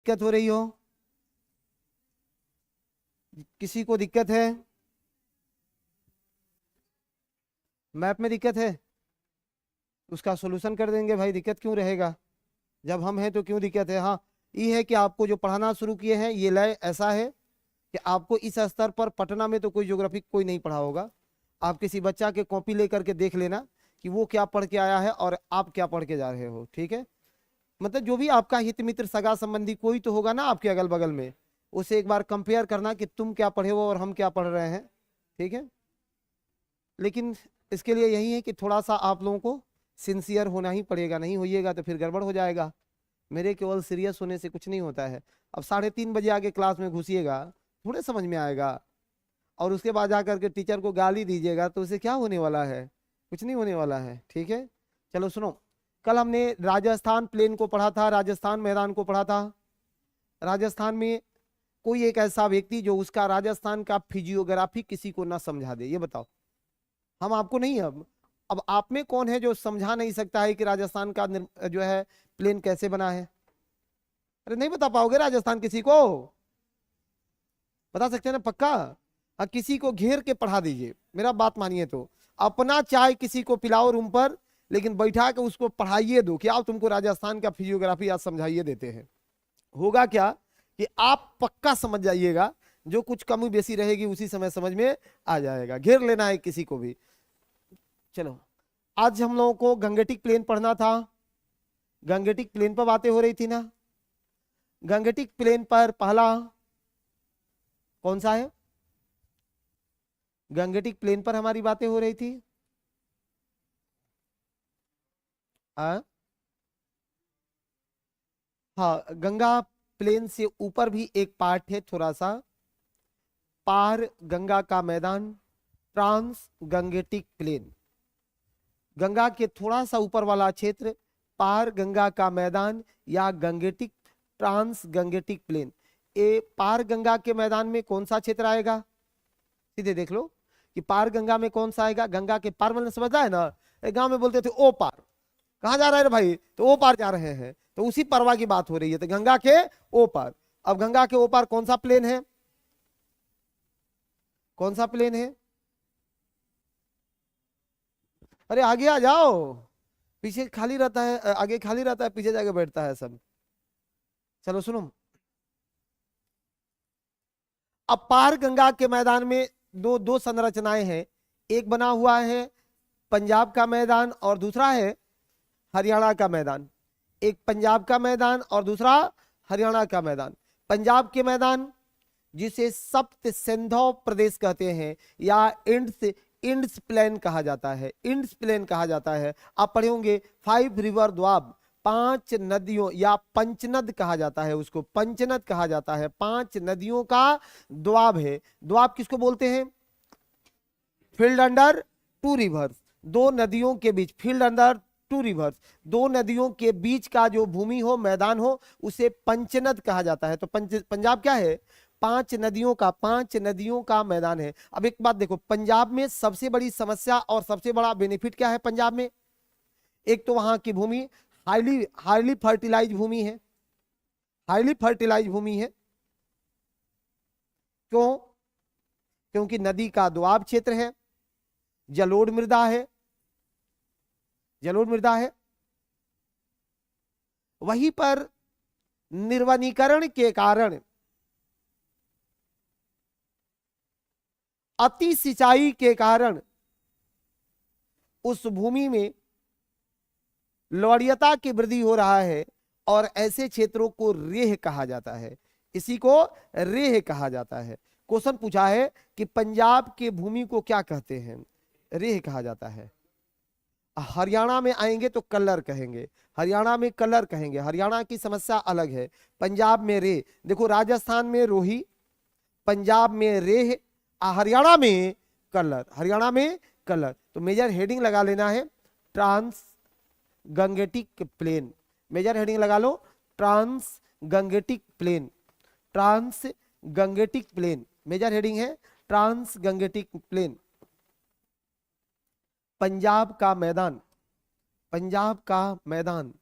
दिक्कत हो रही हो? किसी को दिक्कत है? मैप में दिक्कत है? उसका सोल्यूशन कर देंगे भाई, दिक्कत क्यों रहेगा? जब हम हैं तो क्यों दिक्कत है? हाँ, ये है कि आपको जो पढ़ाना शुरू किए हैं ये लय ऐसा है कि आपको इस स्तर पर पटना में तो कोई ज्योग्राफी कोई नहीं पढ़ा होगा। आप किसी बच्चा के कॉपी लेकर के देख लेना कि वो क्या पढ़ के आया है और आप क्या पढ़ के जा रहे हो, ठीक है? मतलब जो भी आपका हित मित्र सगा संबंधी कोई तो होगा ना आपके अगल बगल में, उसे एक बार कंपेयर करना कि तुम क्या पढ़े हो और हम क्या पढ़ रहे हैं, ठीक है? लेकिन इसके लिए यही है कि थोड़ा सा आप लोगों को सिंसियर होना ही पड़ेगा, नहीं होइएगा तो फिर गड़बड़ हो जाएगा। मेरे केवल सीरियस होने से कुछ नहीं होता है। अब 3:30 बजे आके क्लास में घुसिएगा, थोड़े समझ में आएगा, और उसके बाद जाकर के टीचर को गाली दीजिएगा तो उसे क्या होने वाला है? कुछ नहीं होने वाला है, ठीक है? चलो सुनो, कल हमने राजस्थान प्लेन को पढ़ा था, राजस्थान मैदान को पढ़ा था। राजस्थान में कोई एक ऐसा व्यक्ति जो उसका राजस्थान का फिजियोग्राफी किसी को ना समझा दे, ये बताओ। हम आपको नहीं, अब आप में कौन है जो समझा नहीं सकता है कि राजस्थान का जो है प्लेन कैसे बना है? अरे नहीं बता पाओगे राजस्थान किसी को? बता सकते हैं ना पक्का? हाँ, किसी को घेर के पढ़ा दीजिए, मेरा बात मानिए तो। अपना चाय किसी को पिलाओ रूम पर, लेकिन बैठा के उसको पढ़ाइए दो कि आओ तुमको राजस्थान का फिजियोग्राफी आज समझाइए देते हैं। होगा क्या कि आप पक्का समझ जाइएगा, जो कुछ कमी बेसी रहेगी उसी समय समझ में आ जाएगा। घेर लेना है किसी को भी। चलो, आज हम लोगों को गंगेटिक प्लेन पढ़ना था। गंगेटिक प्लेन पर बातें हो रही थी ना। गंगेटिक प्लेन पर पहला कौन सा है? गंगेटिक प्लेन पर हमारी बातें हो रही थी। हाँ हाँ, गंगा प्लेन से ऊपर भी एक पार्ट है थोड़ा सा, पार गंगा का मैदान, ट्रांस गंगेटिक प्लेन। गंगा के थोड़ा सा ऊपर वाला क्षेत्र पार गंगा का मैदान या गंगेटिक ट्रांस गंगेटिक प्लेन। ए पार गंगा के मैदान में कौन सा क्षेत्र आएगा? सीधे देख लो कि पार गंगा में कौन सा आएगा। गंगा के पार मतलब समझता है ना, गांव में बोलते थे ओ पार। कहाँ जा रहे हैं भाई? तो ओ पार जा रहे हैं, तो उसी परवा की बात हो रही है, तो गंगा के ओ पार। अब गंगा के ओ पार कौन सा प्लेन है? कौन सा प्लेन है? अरे आगे आ जाओ, पीछे खाली रहता है, आगे खाली रहता है, पीछे जाके बैठता है सब। चलो सुनो, अब पार गंगा के मैदान में दो दो संरचनाएं हैं। एक बना हुआ है पंजाब का मैदान और दूसरा है हरियाणा का मैदान। एक पंजाब का मैदान और दूसरा हरियाणा का मैदान। पंजाब के मैदान जिसे सप्त सिंधु प्रदेश कहते हैं या इंड्स इंड्स प्लेन कहा जाता है, इंड्स प्लेन कहा जाता है। आप पढ़े होंगे 5 रिवर द्वाब, 5 नदियों या पंचनद कहा जाता है, उसको पंचनद कहा जाता है। 5 नदियों का द्वाब है। द्वाब किसको बोलते हैं? फील्ड अंडर 2 रिवर्स, 2 नदियों के बीच, फील्ड अंडर 2 रिवर्स, 2 नदियों के बीच का जो भूमि हो, मैदान हो, उसे पंचनद कहा जाता है। तो पंजाब क्या है? 5 नदियों का, 5 नदियों का मैदान है। अब एक बात देखो, पंजाब में सबसे बड़ी समस्या और सबसे बड़ा बेनिफिट क्या है पंजाब में? एक तो वहां की भूमि हाईली हाईली फर्टिलाइज भूमि है, हाईली फर्टिलाइज भूमि है। क्यों? क्योंकि नदी का दोआब क्षेत्र है, जलोढ़ मृदा है, जलोढ़ मृदा है। वहीं पर निर्वनीकरण के कारण, अति सिंचाई के कारण उस भूमि में लवणीयता की वृद्धि हो रहा है और ऐसे क्षेत्रों को रेह कहा जाता है। इसी को रेह कहा जाता है। क्वेश्चन पूछा है कि पंजाब के भूमि को क्या कहते हैं? रेह कहा जाता है। हरियाणा में आएंगे तो कलर कहेंगे, हरियाणा में कलर कहेंगे, हरियाणा की समस्या अलग है। पंजाब में रेह, देखो राजस्थान में रोही, पंजाब में रेह, हरियाणा में कलर, हरियाणा में कलर। तो मेजर हेडिंग लगा लेना है trans Gangetic plain. Major heading लगा लो trans Gangetic plain, trans Gangetic plain. Major heading है ट्रांस गंगेटिक प्लेन। पंजाब का मैदान, पंजाब का मैदान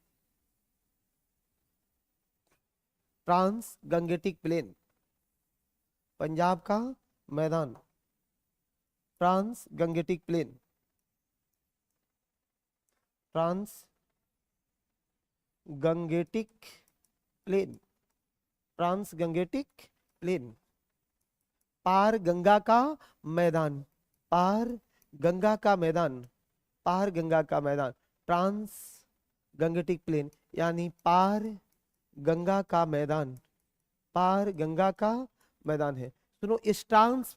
ट्रांस गंगेटिक प्लेन, पंजाब का मैदान, trans Gangetic plain, trans Gangetic plain, trans Gangetic plain, पार गंगा का मैदान, पार गंगा का मैदान, पार गंगा का मैदान, ट्रांस गंगेटिक प्लेन यानी पार गंगा का मैदान, पार गंगा का मैदान है। सुनो, इस ट्रांस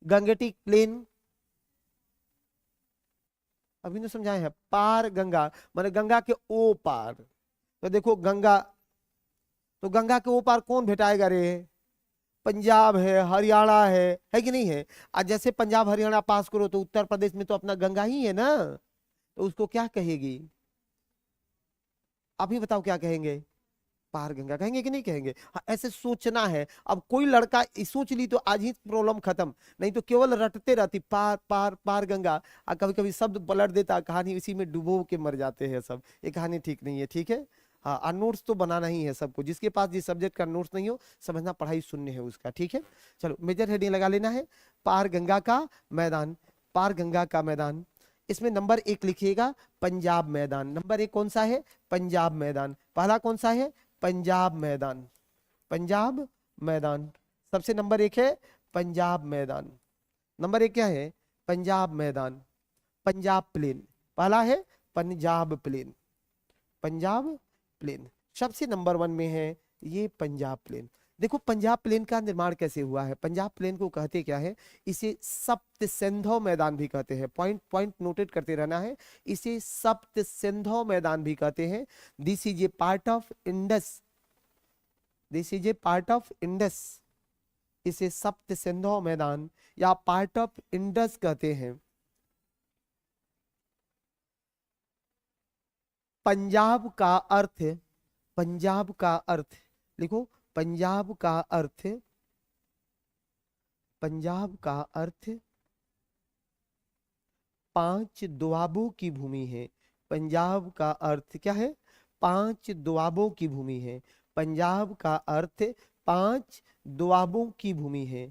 गंगेटिक प्लेन अभी ने समझाए हैं, पार गंगा माने गंगा के ओ पार। तो देखो गंगा, तो गंगा के ओ पार कौन भेटाएगा रे? पंजाब है, हरियाणा है कि नहीं है? आज जैसे पंजाब हरियाणा पास करो तो उत्तर प्रदेश में तो अपना गंगा ही है ना, तो उसको क्या कहेगी? आप ही बताओ क्या कहेंगे? पार गंगा कहेंगे कि नहीं कहेंगे? हाँ, ऐसे सोचना है। अब कोई लड़का सोच ली तो आज ही प्रॉब्लम खत्म, नहीं तो केवल रटते रहती पार पार पार गंगा, और कभी कभी शब्द पलट देता, कहानी इसी में डुबो के मर जाते हैं सब। ये कहानी ठीक नहीं है, ठीक है? हाँ, और नोट्स तो बनाना ही है सबको, जिसके पास जिस सब्जेक्ट का नोट्स नहीं हो समझना पढ़ाई शून्य है उसका, ठीक है? चलो मेजर हेडिंग लगा लेना है, पार गंगा का मैदान, पार गंगा का मैदान। इसमें नंबर 1 लिखिएगा पंजाब मैदान। नंबर 1 कौन सा है? पंजाब मैदान। पहला कौन सा है? पंजाब मैदान, पंजाब मैदान सबसे नंबर 1 है, पंजाब मैदान। नंबर 1 क्या है? पंजाब मैदान। पंजाब प्लेन पहला है, पंजाब प्लेन, पंजाब प्लेन सबसे नंबर 1 में है ये पंजाब प्लेन। देखो पंजाब प्लेन का निर्माण कैसे हुआ है? पंजाब प्लेन को कहते क्या है? इसे सप्त सिंधु मैदान भी कहते हैं, पॉइंट पॉइंट नोटेट करते रहना है। इसे सप्त सिंधु मैदान भी कहते हैं। This is a part of Indus, this is a part of Indus, इसे सप्त सिंधु मैदान या पार्ट ऑफ इंडस कहते हैं। पंजाब का अर्थ, पंजाब का अर्थ लिखो, पंजाब का अर्थ, पंजाब का अर्थ 5 दोआबों की भूमि है। पंजाब का अर्थ क्या है? 5 दोआबों की भूमि है। पंजाब का अर्थ 5 दोआबों की भूमि है।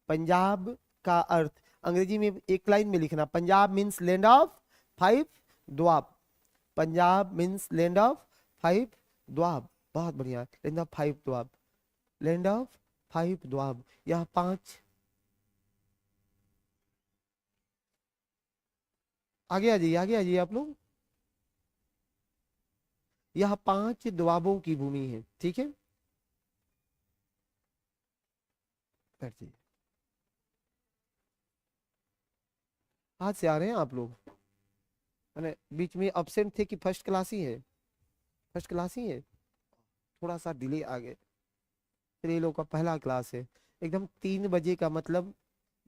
पंजाब का अर्थ अंग्रेजी में एक लाइन में लिखना, Punjab means land of 5 Doab, Punjab means land of 5 Doab. बहुत बढ़िया, land of 5 Doab, land of 5 Doab. यह 5, आगे आ जाइए, आगे आ जाइए आप लोग। यह 5 दोआबों की भूमि है, ठीक है? बैठ जाइए। आज से आ रहे हैं आप लोग? मैंने बीच में अब्सेंट थे कि फर्स्ट क्लास ही है? फर्स्ट क्लास ही है, थोड़ा सा डिले आ गए। चलिए, लोग का पहला क्लास है, एकदम 3 बजे का मतलब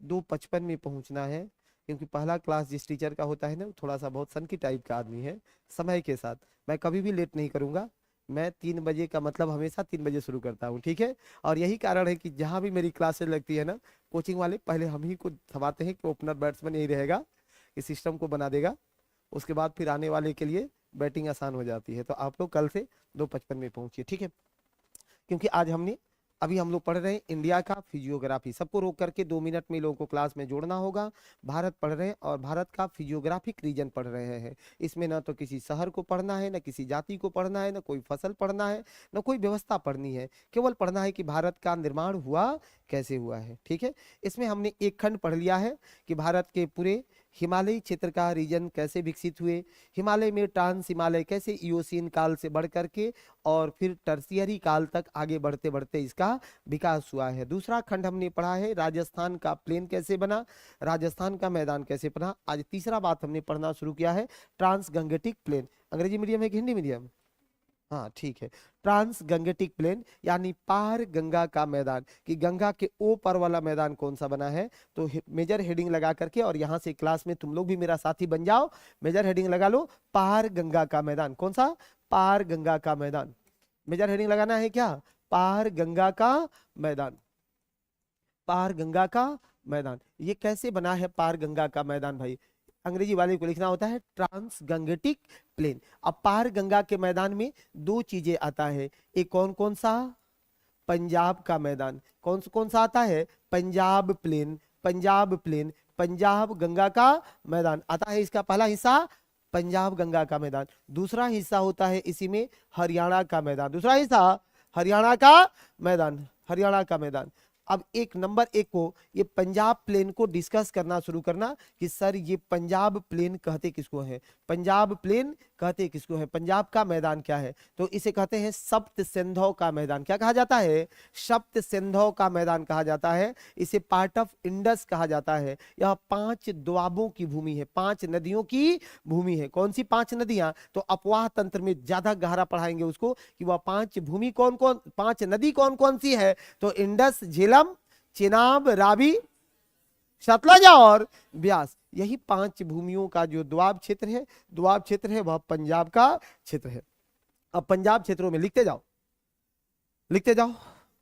2:55 में पहुंचना है, क्योंकि पहला क्लास जिस टीचर का होता है ना, थोड़ा सा बहुत सन की टाइप का आदमी है। समय के साथ मैं कभी भी लेट नहीं करूंगा, मैं 3 बजे का मतलब हमेशा 3 बजे शुरू करता हूँ, ठीक है? और यही कारण है कि जहाँ भी मेरी क्लासेस लगती है ना, कोचिंग वाले पहले हम ही को थमाते हैं कि ओपनर बैट्समैन यही रहेगा, इस सिस्टम को बना देगा, उसके बाद फिर आने वाले के लिए बैटिंग आसान हो जाती है। तो आप लोग कल से 2:55 में पहुंचिए, ठीक है? क्योंकि आज हमने, अभी हम लोग पढ़ रहे हैं इंडिया का फिजियोग्राफी। सबको रोक करके 2 मिनट में लोगों को क्लास में जोड़ना होगा। भारत पढ़ रहे हैं और भारत का फिजियोग्राफिक रीजन पढ़ रहे हैं। इसमें ना तो किसी शहर को पढ़ना है, ना किसी जाति को पढ़ना है, ना कोई फसल पढ़ना है, ना कोई व्यवस्था पढ़नी है, केवल पढ़ना है कि भारत का निर्माण हुआ कैसे हुआ है, ठीक है? इसमें हमने एक खंड पढ़ लिया है कि भारत के पूरे हिमालयी क्षेत्र का रीजन कैसे विकसित हुए, हिमालय में ट्रांस हिमालय कैसे इयोसीन काल से बढ़ करके और फिर टर्शियरी काल तक आगे बढ़ते बढ़ते इसका विकास हुआ है। दूसरा खंड हमने पढ़ा है राजस्थान का प्लेन कैसे बना, राजस्थान का मैदान कैसे बना। आज तीसरा बात हमने पढ़ना शुरू किया है, ट्रांस गंगेटिक प्लेन। अंग्रेजी मीडियम है कि हिंदी मीडियम? हाँ ठीक है, ट्रांस गंगेटिक प्लेन यानी पार गंगा का मैदान, कि गंगा के ओ पार वाला मैदान कौन सा बना है। तो मेजर हेडिंग लगा करके, और यहाँ से क्लास में तुम लोग भी मेरा साथी बन जाओ, मेजर हेडिंग लगा लो, पार गंगा का मैदान। कौन सा? पार गंगा का मैदान। मेजर हेडिंग लगाना है क्या? पार गंगा का मैदान, पार गंगा का मैदान। ये कैसे बना है पार गंगा का मैदान भाई? अंग्रेजी वाले को लिखना होता है ट्रांस गंगेटिक प्लेन। अब पार गंगा के मैदान में 2 चीजें आता है, एक कौन कौन सा? पंजाब का मैदान। कौन सा आता है? पंजाब प्लेन, पंजाब प्लेन, पंजाब गंगा का मैदान आता है। इसका पहला हिस्सा पंजाब गंगा का मैदान, दूसरा हिस्सा होता है इसी में हरियाणा का मैदान, दूसरा हिस्सा हरियाणा का मैदान, हरियाणा का मैदान। अब एक नंबर एक को ये पंजाब प्लेन को डिस्कस करना शुरू करना कि सर ये पंजाब प्लेन कहते किसको है, पंजाब प्लेन कहते किसको है, पंजाब का मैदान क्या है? तो इसे कहते हैं सप्त सिंधु का मैदान। क्या कहा जाता है? सप्त सिंधु का मैदान कहा जाता है। इसे पार्ट ऑफ इंडस कहा जाता है। यह 5 दोआबों की भूमि है, 5 नदियों की भूमि है। कौन सी 5 नदियां? तो अपवाह तंत्र में ज्यादा गहरा पढ़ाएंगे उसको कि वह 5 भूमि कौन कौन, 5 नदी कौन कौन सी है। तो इंडस, झेलम, चिनाब, रावी, सतलज और ब्यास, यही 5 भूमियों का जो दोआब क्षेत्र है, दोआब क्षेत्र है, वह पंजाब का क्षेत्र है। अब पंजाब क्षेत्रों में लिखते जाओ, लिखते जाओ,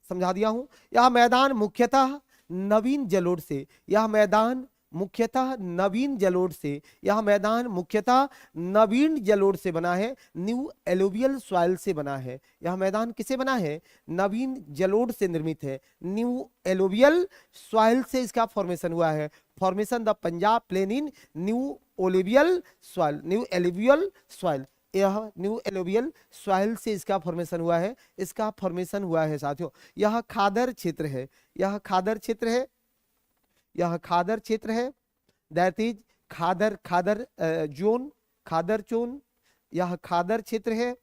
समझा दिया हूं। यह मैदान मुख्यतः नवीन जलोढ़ से, यह मैदान मुख्यतः नवीन जलोढ़ से, यह मैदान मुख्यतः नवीन जलोढ़ से बना है, न्यू एलुवियल सॉइल से बना है। यह मैदान किसे बना है? नवीन जलोढ़ से निर्मित है, न्यू एलुवियल सॉइल से इसका फॉर्मेशन हुआ है। Formation the Punjab plain in new alluvial soil, new alluvial soil, यह न्यू एलुवियल सॉइल से इसका फॉर्मेशन हुआ है, इसका फॉर्मेशन हुआ है साथियों। यह खादर क्षेत्र है, यह खादर क्षेत्र है, यह खादर क्षेत्र है, that is khadar, khadar zone, khadar zone, यह खादर क्षेत्र है,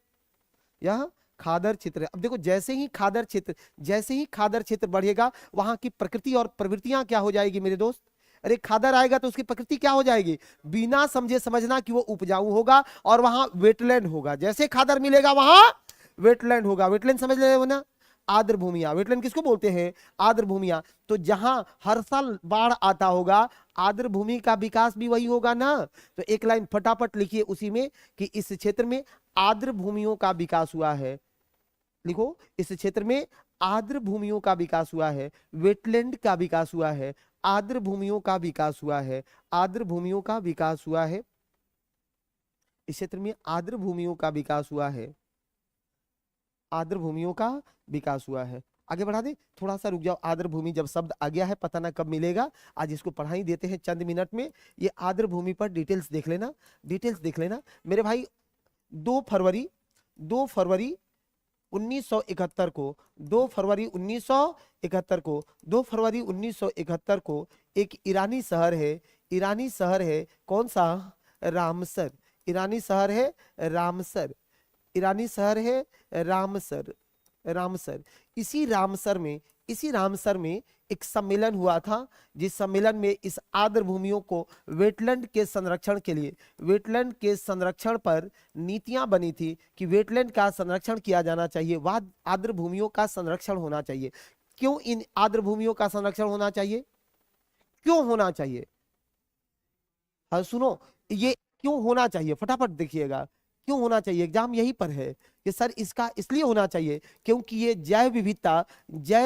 यह खादर क्षेत्र है। अब देखो जैसे ही खादर क्षेत्र, जैसे ही खादर क्षेत्र बढ़ेगा वहां की प्रकृति और प्रवृत्तियां क्या हो जाएगी मेरे दोस्त? अरे खादर आएगा तो उसकी प्रकृति क्या हो जाएगी? बिना समझे समझना कि वो उपजाऊ होगा और वहां वेटलैंड होगा। जैसे खादर मिलेगा वहां वेटलैंड होगा। वेटलैंड समझ रहे हो ना? आर्द्र भूमियां, वेटलैंड किसको बोलते हैं? आर्द्र भूमियां। तो जहां हर साल बाढ़ आता होगा, आर्द्र भूमि का विकास भी वही होगा ना। तो एक लाइन फटाफट लिखिए उसी में कि इस क्षेत्र में आर्द्र भूमियों का विकास हुआ है। लिखो, इस क्षेत्र में आर्द्र भूमियों का विकास हुआ है, वेटलैंड का विकास हुआ है, आर्द्र भूमियों का विकास हुआ है, आर्द्र भूमियों का विकास हुआ है। इस क्षेत्र में आर्द्र भूमियों का विकास हुआ है, आर्द्र भूमियों का विकास हुआ है। आगे बढ़ा दे, थोड़ा सा रुक जाओ। आर्द्र भूमि जब शब्द आ गया है, पता ना कब मिलेगा, आज इसको पढ़ा ही देते हैं चंद मिनट में। ये आर्द्र भूमि पर डिटेल्स देख लेना, डिटेल्स देख लेना मेरे भाई। 2 फरवरी 1971 को, 2 फरवरी 1971 को, 2 फरवरी 1971 को एक ईरानी शहर है, ईरानी शहर है कौन सा? रामसर। ईरानी शहर है रामसर, ईरानी शहर है रामसर, रामसर। इसी रामसर में एक सम्मेलन हुआ था, जिस सम्मेलन में इस आर्द्र भूमियों को वेटलैंड के संरक्षण के लिए, वेटलैंड के संरक्षण पर नीतियां बनी थी कि वेटलैंड का संरक्षण किया जाना चाहिए, वह आर्द्र भूमियों का संरक्षण होना चाहिए। क्यों इन आर्द्र भूमियों का संरक्षण होना चाहिए? क्यों होना चाहिए? हाँ सुनो, ये क्यों होना चाहिए फटाफट देखिएगा। क्यों होना चाहिए? एग्जाम यही पर है कि सर इसका इसलिए होना चाहिए क्योंकि ये जैव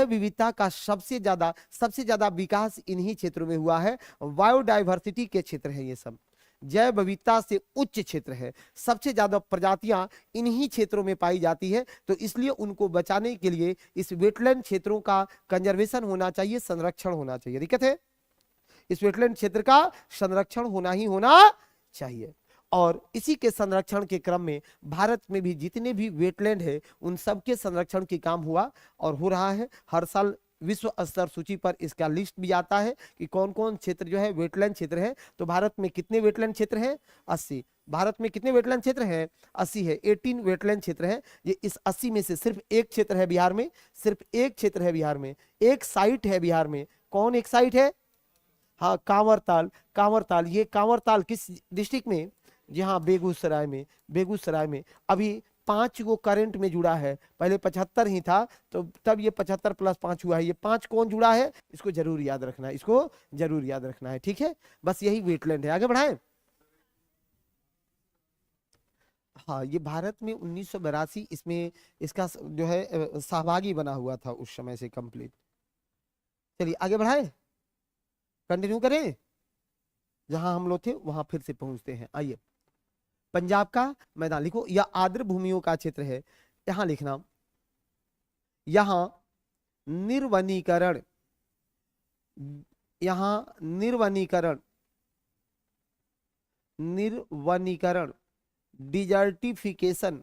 विविधता का सबसे ज्यादा विकास इन्हीं क्षेत्रों में हुआ है। बायोडाइवर्सिटी के क्षेत्र है ये सब, जैव विविधता से उच्च क्षेत्र है, सबसे ज्यादा प्रजातियां इन्हीं क्षेत्रों में पाई जाती है। तो इसलिए उनको बचाने के लिए इस वेटलैंड क्षेत्रों का कंजर्वेशन होना चाहिए, संरक्षण होना चाहिए। दिक्कत है? इस वेटलैंड क्षेत्र का संरक्षण होना ही होना चाहिए। और इसी के संरक्षण के क्रम में भारत में भी जितने भी वेटलैंड है उन सब के संरक्षण की काम हुआ और हो रहा है। हर साल विश्व स्तर सूची पर इसका लिस्ट भी आता है कि कौन कौन क्षेत्र जो है वेटलैंड क्षेत्र है। तो भारत में कितने वेटलैंड क्षेत्र हैं? 80। भारत में कितने वेटलैंड क्षेत्र हैं? 80 है। 18 वेटलैंड क्षेत्र है। ये इस 80 में से सिर्फ एक क्षेत्र है बिहार में, सिर्फ एक क्षेत्र है बिहार में, एक साइट है बिहार में। कौन एक साइट है? हाँ, कांवरताल। कांवरताल, ये कांवरताल किस डिस्ट्रिक्ट में? जी हाँ, बेगूसराय में। बेगूसराय में अभी 5 को करंट में जुड़ा है, पहले 75 ही था, तो तब ये 75 + 5 हुआ है। ये 5 कौन जुड़ा है? इसको जरूर याद रखना है, इसको जरूर याद रखना है, ठीक है। बस यही वेटलैंड है। आगे बढ़ाएं। हाँ, ये भारत में 1982 इसमें इसका जो है सहभागी बना हुआ था उस समय से कंप्लीट। चलिए आगे बढ़ाएं, कंटिन्यू करें। जहां हम लोग थे वहां फिर से पहुंचते हैं। आइए, पंजाब का मैदान लिखो, यह आर्द्र भूमियों का क्षेत्र है। यहां लिखना, यहां निर्वनीकरण, यहां निर्वनीकरण, निर्वनीकरण, डिजर्टिफिकेशन,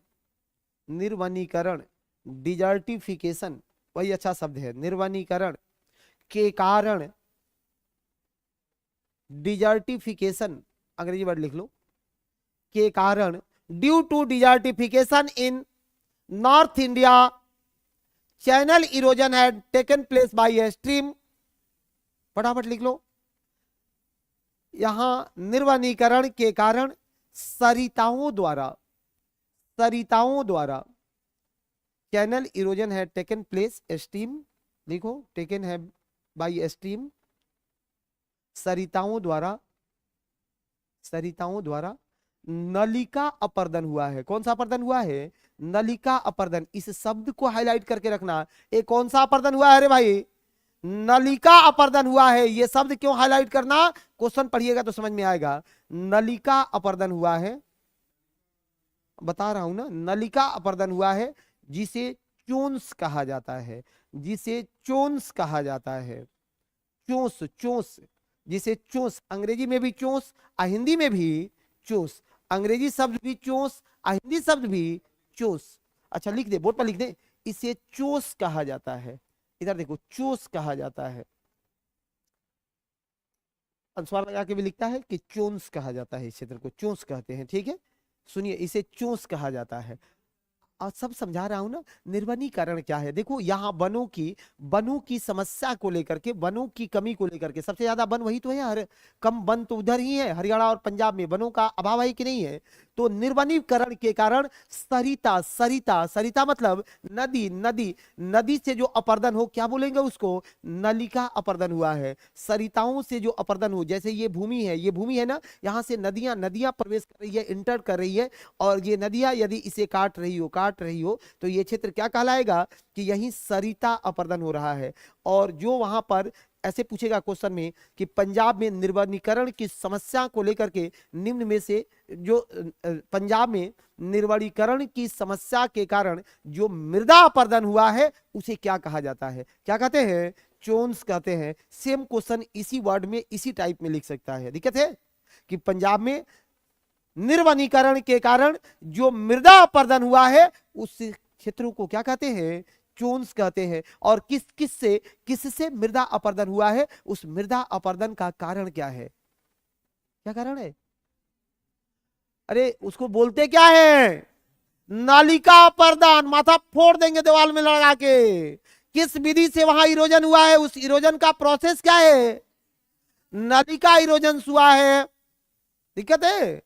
निर्वनीकरण, डिजर्टिफिकेशन, वही अच्छा शब्द है, निर्वनीकरण के कारण, डिजर्टिफिकेशन अंग्रेजी वर्ड लिख लो, के कारण, due to desertification in north India channel erosion had taken place by a stream, फटाफट लिख लो, यहां निर्वनीकरण के कारण सरिताओं द्वारा, सरिताओं द्वारा, चैनल इरोजन है टेकन प्लेस, स्ट्रीम लिखो, टेकन है बाय स्ट्रीम, सरिताओं द्वारा, सरिताओं द्वारा नलिका अपर्दन हुआ है। कौन सा अपर्दन हुआ है? नलिका अपर्दन। इस शब्द को हाईलाइट करके रखना। ये कौन सा अपर्दन हुआ है रे भाई? नलिका अपर्दन हुआ है। ये शब्द क्यों हाईलाइट करना? क्वेश्चन पढ़िएगा तो समझ में आएगा। नलिका अपर्दन हुआ है, बता रहा हूं ना, नलिका अपर्दन हुआ है, जिसे चोंस कहा जाता है, जिसे चोंस कहा जाता है। चोंस, चोंस, जिसे चोंस, अंग्रेजी में भी चोंस, हिंदी में भी चोंस, अंग्रेजी शब्द भी चोंस, हिंदी शब्द भी चोंस। अच्छा लिख दे, बोर्ड पर लिख दे, इसे चोंस कहा जाता है। इधर देखो, चोंस कहा जाता है, अनुस्वार लगा के भी लिखता है कि चोंस कहा जाता है, इस क्षेत्र को चोंस कहते हैं। ठीक है, सुनिए, इसे चोंस कहा जाता है। और सब समझा रहा हूं ना। निर्वनीकरण क्या है? देखो यहाँ वनों की समस्या को लेकर के, वनों की कमी को लेकर के, सबसे ज्यादा वन वही तो है, हर कम वन तो उधर ही है, हरियाणा और पंजाब में वनों का अभाव है कि नहीं है? तो निर्वनीकरण के कारण सरिता, सरिता, सरिता मतलब नदी, नदी, नदी से जो अपर्दन हो, क्या बोलेंगे उसको? नलिका अपर्दन हुआ है। सरिताओं से जो अपर्दन हो, जैसे ये भूमि है, ये भूमि है ना, यहाँ से नदियां, नदियां प्रवेश कर रही है, इंटर कर रही है, और ये नदियां यदि इसे काट रही हो तो ये क्षेत्र क्या कहलाएगा? कि यहीं सरिता अपर्दन हो रहा है। और जो वहां पर ऐसे पूछेगा क्वेश्चन में कि पंजाब में निर्वनीकरण की समस्या को लेकर के निम्न में से जो पंजाब में निर्वनीकरण की समस्या के कारण जो मृदा अपर्दन हुआ है, उसे क्या कहा जाता है? क्या कहते हैं? चोंस कहते हैं। सेम क्वेश्चन इसी वर्ड में, इसी टाइप में लिख सकता है। दिक्कत है कि पंजाब में निर्वनीकरण के कारण जो मृदा अपर्दन हुआ है, उस क्षेत्रों को क्या कहते हैं? चोंस कहते हैं। और किससे मृदा अपर्दन हुआ है? उस मृदा अपर्दन का कारण क्या है? क्या कारण है? अरे उसको बोलते क्या है? नालिका अपर्दन। माथा फोड़ देंगे दीवार में लगा के। किस विधि से वहां इरोजन हुआ है? उस इरोजन का प्रोसेस क्या है? नलिका इरोजन हुआ है। दिक्कत है।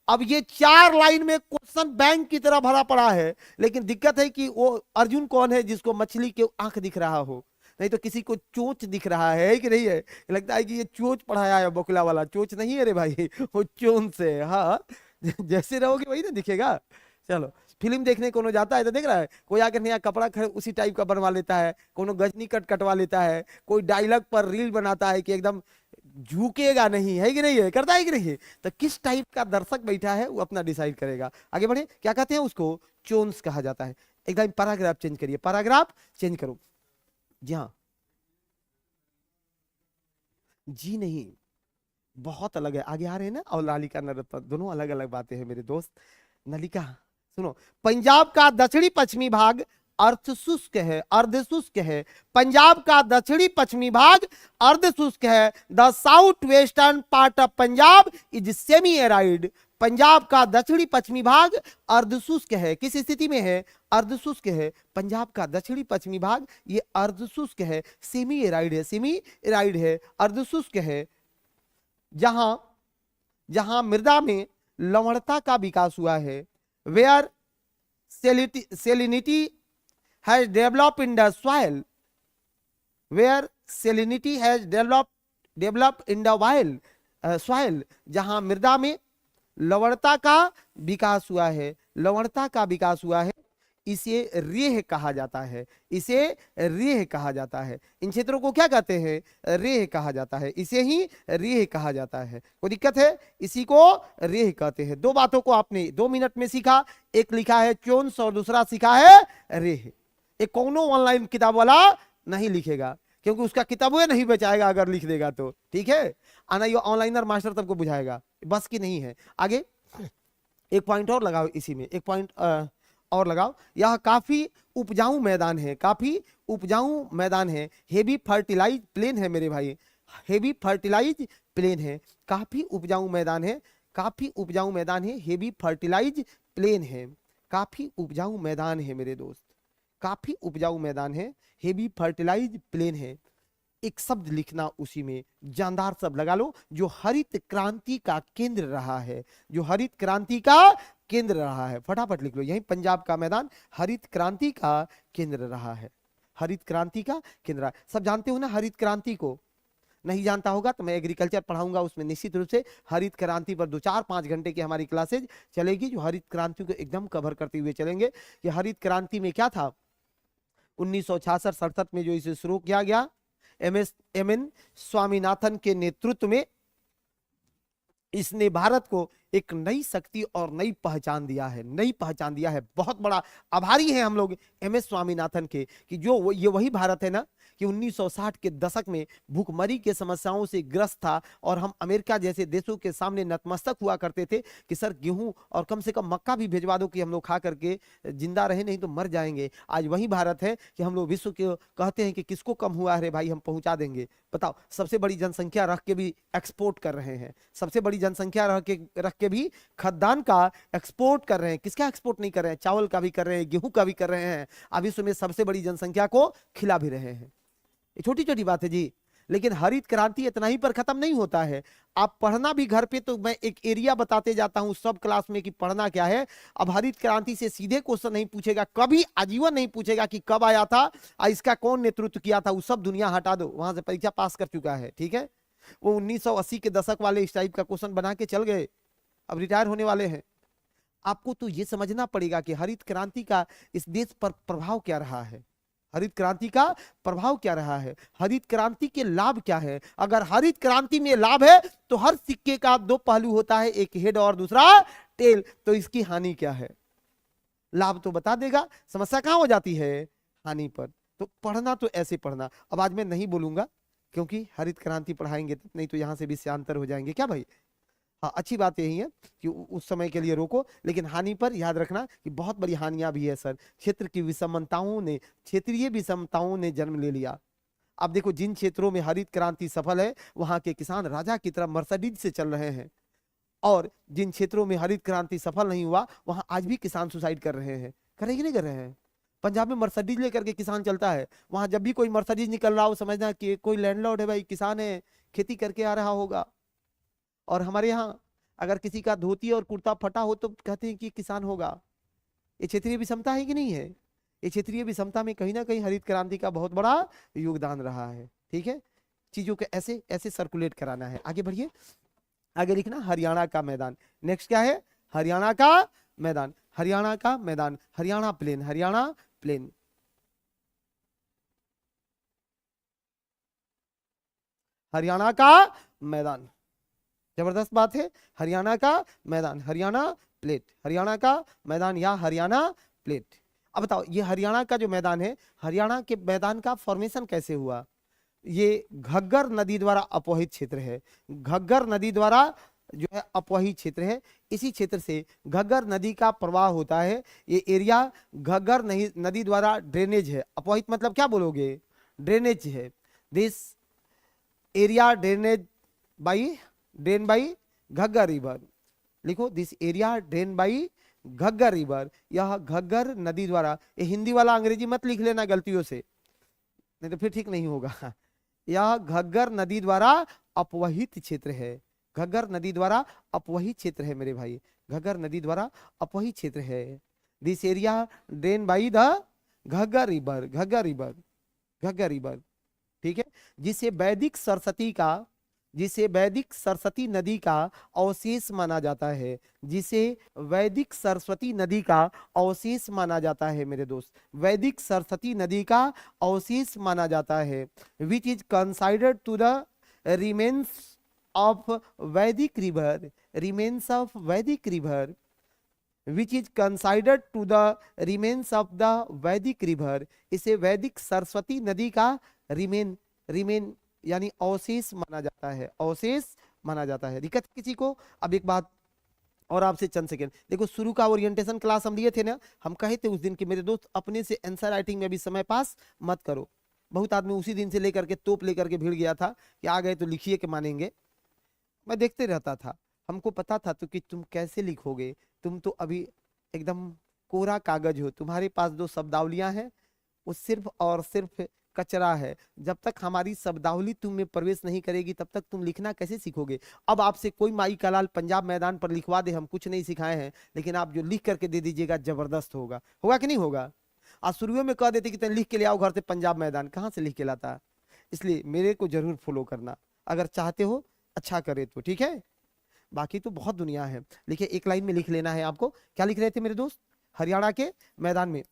अब ये 4 लाइन में क्वेश्चन बैंक की तरह भरा पड़ा है, लेकिन दिक्कत है कि वो अर्जुन कौन है जिसको मछली के आंख दिख रहा हो, नहीं तो किसी को चोंच दिख रहा है कि नहीं है? लगता है कि ये चोंच पढ़ाया है, बोकला वाला। चोंच नहीं है रे भाई, वो चोंच है। हाँ, जैसे रहोगे वही ना दिखेगा। चलो, फिल्म देखने कोनो जाता है तो देख रहा है, कोई आकर नया कपड़ा उसी टाइप का बनवा लेता है, कोनो गजनी कट कटवा लेता है, कोई डायलॉग पर रील बनाता है कि एकदम झुकेगा नहीं, है कि नहीं है? करता है कि नहीं है? तो किस टाइप का दर्शक बैठा है वो अपना डिसाइड करेगा। आगे बढ़े, क्या कहते हैं उसको? चोंस कहा जाता है। एकदम पैराग्राफ चेंज करिए, पैराग्राफ चेंज करो। जी हाँ, जी नहीं, बहुत अलग है। आगे आ रहे हैं ना, और नालिका नर्मदा दोनों अलग अलग बातें हैं मेरे दोस्त। नलिका सुनो, पंजाब का दक्षिणी पश्चिमी भाग अर्धशुष्क है, अर्धशुष्क है। पंजाब का दक्षिणी पश्चिमी भाग अर्धशुष्क है। The south western part of Punjab is semi arid. Punjab का दक्षिणी पश्चिमी भाग अर्धशुष्क है। किस स्थिति में है? अर्धशुष्क है। पंजाब का दक्षिणी पश्चिमी भाग ये अर्धशुष्क है, सेमी एराइड है, सेमी एराइड है, अर्धशुष्क है। जहां जहां मृदा में लवणता का विकास हुआ है, where salinity has developed in the soil, where salinity has developed in the soil, जहां मृदा में लवणता का विकास हुआ है, लवणता का विकास हुआ है, इसे रेह कहा जाता है, इसे रेह कहा जाता है। इन क्षेत्रों को क्या कहते हैं? रेह कहा जाता है, इसे ही रेह कहा जाता है। कोई दिक्कत है? इसी को रेह कहते हैं। 2 बातों को आपने 2 मिनट में सीखा। एक लिखा है चोंस और दूसरा सीखा है रेह। एक कोनो ऑनलाइन किताब वाला नहीं लिखेगा, क्योंकि उसका किताबें नहीं बचाएगा अगर लिख देगा तो, ठीक है। आना ये ऑनलाइनर मास्टर सबको बुझाएगा, बस की नहीं है। आगे एक पॉइंट और लगाओ, इसी में एक पॉइंट और लगाओ। यह काफी उपजाऊ मैदान है, काफी उपजाऊ मैदान है, हेवी फर्टिलाइज प्लेन है मेरे भाई, हेवी फर्टिलाइज प्लेन है, काफी उपजाऊ मैदान है, काफी उपजाऊ मैदान है, हेवी फर्टिलाइज प्लेन है, काफी उपजाऊ मैदान है मेरे दोस्त, काफी उपजाऊ मैदान है, हेवी फर्टिलाइज प्लेन है। एक शब्द लिखना उसी में, जानदार शब्द लगा लो, जो हरित क्रांति का केंद्र रहा है, जो हरित क्रांति का केंद्र रहा है, फटाफट लिख लो, यही पंजाब का मैदान हरित क्रांति का केंद्र रहा है, हरित क्रांति का केंद्र रहा है। सब जानते हो ना हरित क्रांति को? नहीं जानता होगा तो मैं एग्रीकल्चर पढ़ाऊंगा, उसमें निश्चित रूप से हरित क्रांति पर 2-4-5 घंटे की हमारी क्लासेज चलेगी, जो हरित क्रांति को एकदम कवर करते हुए चलेंगे कि हरित क्रांति में क्या था। 1966-67 में जो इसे शुरू किया गया, एम एन स्वामीनाथन के नेतृत्व में, इसने भारत को एक नई शक्ति और नई पहचान दिया है, नई पहचान दिया है। बहुत बड़ा आभारी है हम लोग एम.एस. स्वामीनाथन के, कि जो ये वही भारत है ना कि 1960 के दशक में भूखमरी के समस्याओं से ग्रस्त था, और हम अमेरिका जैसे देशों के सामने नतमस्तक हुआ करते थे कि सर गेहूं और कम से कम मक्का भी भिजवा दो कि हम लोग खा करके जिंदा रहे, नहीं तो मर जाएंगे। आज वही भारत है कि हम लोग विश्व के कहते हैं कि किसको कम हुआ है भाई, हम पहुंचा देंगे। बताओ, सबसे बड़ी जनसंख्या रख के भी एक्सपोर्ट कर रहे हैं, सबसे बड़ी जनसंख्या रख के भी खाद्यान्न का एक्सपोर्ट कर रहे हैं। किसका एक्सपोर्ट नहीं कर रहे हैं? चावल का भी कर रहे हैं, गेहूं का भी कर रहे हैं, अब विश्व में सबसे बड़ी जनसंख्या को खिला भी रहे हैं। ये छोटी छोटी बात है जी, लेकिन हरित क्रांति इतना ही पर खत्म नहीं होता है। आप पढ़ना भी घर पे, तो मैं एक एरिया बताते जाता हूं सब क्लास में कि पढ़ना क्या है। अब हरित क्रांति से सीधे क्वेश्चन नहीं पूछेगा, कभी आजीवन नहीं पूछेगा कि कब आया था, इसका कौन नेतृत्व किया था, वो सब दुनिया हटा दो, वहां से परीक्षा पास कर चुका है, ठीक है। वो 1980 के दशक वाले इस टाइप का क्वेश्चन बना के चल गए, अब रिटायर होने वाले हैं। आपको तो ये समझना पड़ेगा कि हरित क्रांति का इस देश पर प्रभाव क्या रहा है, हरित क्रांति का प्रभाव क्या रहा है, हरित क्रांति के लाभ क्या है। अगर हरित क्रांति में लाभ है तो हर सिक्के का दो पहलू होता है, एक हेड और दूसरा टेल, तो इसकी हानि क्या है? लाभ तो बता देगा, समस्या कहां हो जाती है? हानि पर। तो पढ़ना तो ऐसे पढ़ना। अब आज मैं नहीं बोलूंगा क्योंकि हरित क्रांति पढ़ाएंगे, नहीं तो यहां से भी शांतर हो जाएंगे क्या भाई। हाँ, अच्छी बात यही है कि उस समय के लिए रोको, लेकिन हानि पर याद रखना कि बहुत बड़ी हानियां भी है सर। क्षेत्र की विषमताओं ने, क्षेत्रीय विषमताओं ने जन्म ले लिया। अब देखो, जिन क्षेत्रों में हरित क्रांति सफल है वहां के किसान राजा की तरह मर्सिडीज से चल रहे हैं, और जिन क्षेत्रों में हरित क्रांति सफल नहीं हुआ वहां आज भी किसान सुसाइड कर रहे हैं। करेंगे नहीं कर रहे हैं? पंजाब में मर्सिडीज लेकर के किसान चलता है, वहां जब भी कोई मर्सिडीज निकल रहा हो समझना कि कोई लैंडलॉर्ड है भाई, किसान है, खेती करके आ रहा होगा। और हमारे यहाँ अगर किसी का धोती और कुर्ता फटा हो तो कहते हैं कि किसान होगा। ये क्षेत्रीय विषमता है कि नहीं है? ये क्षेत्रीय विषमता में कहीं ना कहीं हरित क्रांति का बहुत बड़ा योगदान रहा है, ठीक है। चीजों को ऐसे ऐसे सर्कुलेट कराना है। आगे बढ़िए, आगे लिखना हरियाणा का मैदान। नेक्स्ट क्या है? हरियाणा का मैदान, हरियाणा का मैदान, हरियाणा प्लेन, हरियाणा प्लेन, हरियाणा का मैदान। जबरदस्त बात है, हरियाणा का मैदान, हरियाणा प्लेट, हरियाणा का मैदान या हरियाणा प्लेट। अब बताओ, ये हरियाणा का जो मैदान है, हरियाणा के मैदान का फॉर्मेशन कैसे हुआ? ये घग्गर नदी द्वारा अपवहित क्षेत्र है, घग्गर नदी द्वारा जो है अपवहित क्षेत्र है। इसी क्षेत्र से घग्गर नदी का प्रवाह होता है। ये एरिया घग्गर नदी द्वारा ड्रेनेज है। अपवहित मतलब क्या बोलोगे? ड्रेनेज है। This area drain by Ghaggar river. लिखो, this area drain by Ghaggar river. यह घग्गर नदी द्वारा, ये हिंदी वाला अंग्रेजी मत लिख लेना गलतियों से, नहीं तो फिर ठीक नहीं होगा। यह घग्गर नदी द्वारा अपवहित क्षेत्र है, घग्गर नदी द्वारा अपवहित क्षेत्र है मेरे भाई, घग्गर नदी द्वारा अपवहित क्षेत्र है। This area drain by the Ghaggar river, Ghaggar river, Ghaggar river, ठीक है। जिसे वैदिक सरस्वती नदी का अवशेष माना जाता है, जिसे वैदिक सरस्वती नदी का अवशेष माना जाता है मेरे दोस्त, वैदिक सरस्वती नदी का अवशेष माना जाता है। Which is considered to the remains of Vedic river, remains of Vedic river, which is considered to the remains of the Vedic river, इसे वैदिक सरस्वती नदी का रिमेन रिमेन यानी अवशेष माना जाता है, अवशेष माना जाता है। दिक्कत किसी को? अब एक बात और आपसे चंद सेकेंड देखो, शुरू का ओरिएंटेशन क्लास हम लिए थे ना, हम कहे थे उस दिन कि मेरे दोस्त अपने से आंसर राइटिंग में भी समय पास मत करो। बहुत आदमी उसी दिन से लेकर के तोप लेकर के भीड़ गया था कि आ गए तो लिखिए के मानेंगे। मैं देखते रहता था, हमको पता था तो कि तुम कैसे लिखोगे, तुम तो अभी एकदम कोरा कागज हो, तुम्हारे पास जो शब्दावलियां हैं वो सिर्फ और सिर्फ कचरा है। जब तक हमारी शब्दावली तुम में प्रवेश नहीं करेगी तब तक तुम लिखना कैसे सीखोगे। अब आपसे कोई माई का लाल पंजाब मैदान पर लिखवा दे, हम कुछ नहीं सिखाए हैं, लेकिन आप जो लिख करके दे दीजिएगा जबरदस्त होगा, होगा कि नहीं होगा। आज शुरू में कह देते कि तुम लिख के ले आओ घर से पंजाब मैदान, कहाँ से लिख के लाता। इसलिए मेरे को जरूर फॉलो करना, अगर चाहते हो अच्छा करे तो ठीक है, बाकी तो बहुत दुनिया है। लिखिए, एक लाइन में लिख लेना है आपको। क्या लिख रहे थे मेरे दोस्त? हरियाणा के मैदान में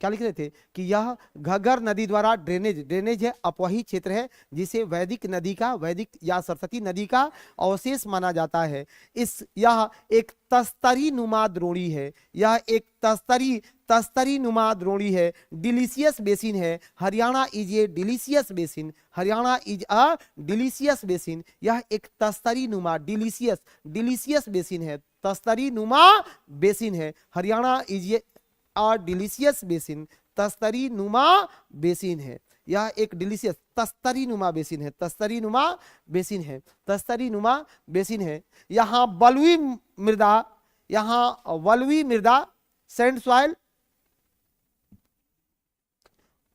क्या लिख रहे थे कि यह घग्गर नदी द्वारा ड्रेनेज, ड्रेनेज है अपवही क्षेत्र है जिसे वैदिक नदी का, वैदिक या सरस्वती नदी का अवशेष माना जाता है। यह एक तस्तरी नुमा द्रोणी है, यह एक तस्तरी नुमा द्रोणी है। डिलीशियस बेसिन है, Haryana is a delicious basin, Haryana is a delicious basin. यह एक तस्तरी नुमा, डिलीशियस बेसिन है, तस्तरी नुमा बेसिन है। Haryana is a delicious basin, तस्तरी नुमा बेसिन है। यह एक डिलीशियस तस्तरी नुमा बेसिन है, तस्तरी नुमा बेसिन है, तस्तरी नुमा बेसिन है। यहाँ बलुई मृदा, यहाँ बलुई मृदा सैंड सॉइल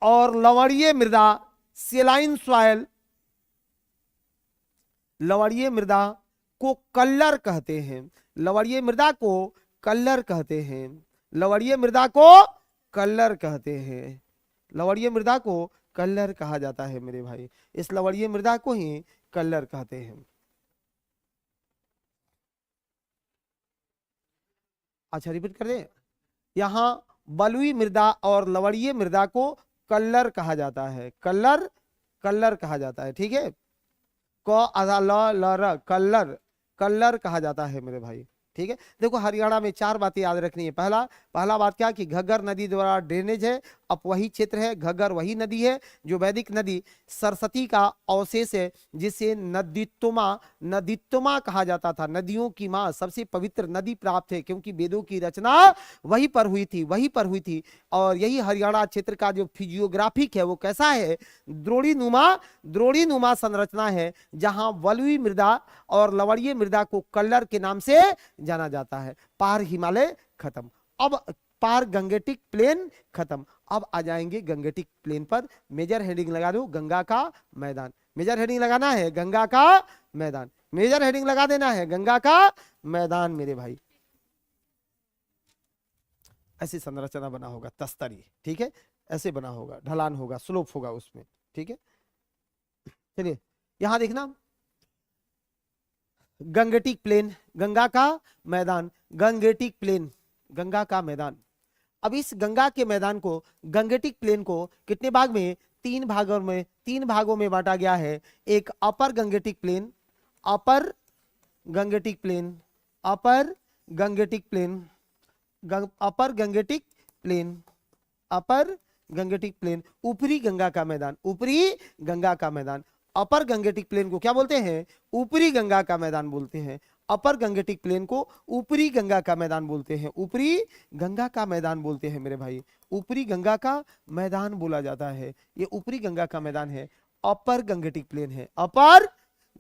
और लवणीय मृदा सेलाइन सॉइल, लवणीय मृदा को कल्लर कहते हैं, लवणीय मृदा को कल्लर कहते हैं, लवणीय मृदा को कल्लर कहते हैं, लवणीय मृदा को कल्लर कहा जाता है मेरे भाई, इस लवणीय मृदा को ही कल्लर कहते हैं। अच्छा रिपीट कर दे, यहाँ बलुई मृदा और लवणीय मृदा को कल्लर कहा जाता है, कल्लर, कल्लर कहा जाता है, ठीक है। क आधा ल ल र, कल्लर, कल्लर कहा जाता है मेरे भाई, ठीक है। देखो हरियाणा में चार बातें याद रखनी है। पहला बात क्या कि घग्गर नदी द्वारा ड्रेनेज है, अपवही क्षेत्र है। घग्गर वही नदी है जो वैदिक नदी सरस्वती का अवशेष है, जिसे नदीत्तमा कहा जाता था, नदियों की माँ, सबसे पवित्र नदी प्राप्त है, क्योंकि वेदों की रचना वहीं पर हुई थी, वहीं पर हुई थी। और यही हरियाणा क्षेत्र का जो फिजियोग्राफिक है वो कैसा है, द्रोणीनुमा संरचना है, जहां बलुई मृदा और लवणीय मृदा को कल्लर के नाम से जाना जाता है। पार हिमालय खत्म, अब पार गंगेटिक प्लेन खत्म। अब आ जाएंगे गंगेटिक प्लेन पर। मेजर हेडिंग लगा दो, गंगा का मैदान। मेजर हेडिंग लगाना है गंगा का मैदान, मेजर हेडिंग लगा देना है गंगा का मैदान मेरे भाई। ऐसी संरचना बना होगा तस्तरी, ठीक है, ऐसे बना होगा, ढलान होगा, स्लोप होगा उसमें, ठीक है। चलिए यहां देखना, गंगेटिक प्लेन, गंगा का मैदान, गंगेटिक प्लेन, गंगा का मैदान। अब इस गंगा के मैदान को, गंगेटिक प्लेन को कितने भाग में, तीन भागों में बांटा गया है। एक अपर गंगेटिक प्लेन, अपर गंगेटिक प्लेन, अपर गंगेटिक प्लेन, अपर गंगेटिक प्लेन, अपर गंगेटिक प्लेन, ऊपरी गंगा का मैदान, ऊपरी गंगा का मैदान। अपर गंगेटिक प्लेन को क्या बोलते हैं, ऊपरी गंगा का मैदान बोलते हैं। अपर गंगेटिक प्लेन को ऊपरी गंगा का मैदान बोलते हैं, ऊपरी गंगा का मैदान बोलते हैं मेरे भाई, ऊपरी गंगा का मैदान बोला जाता है। ये ऊपरी गंगा का मैदान है, अपर गंगेटिक प्लेन है, अपर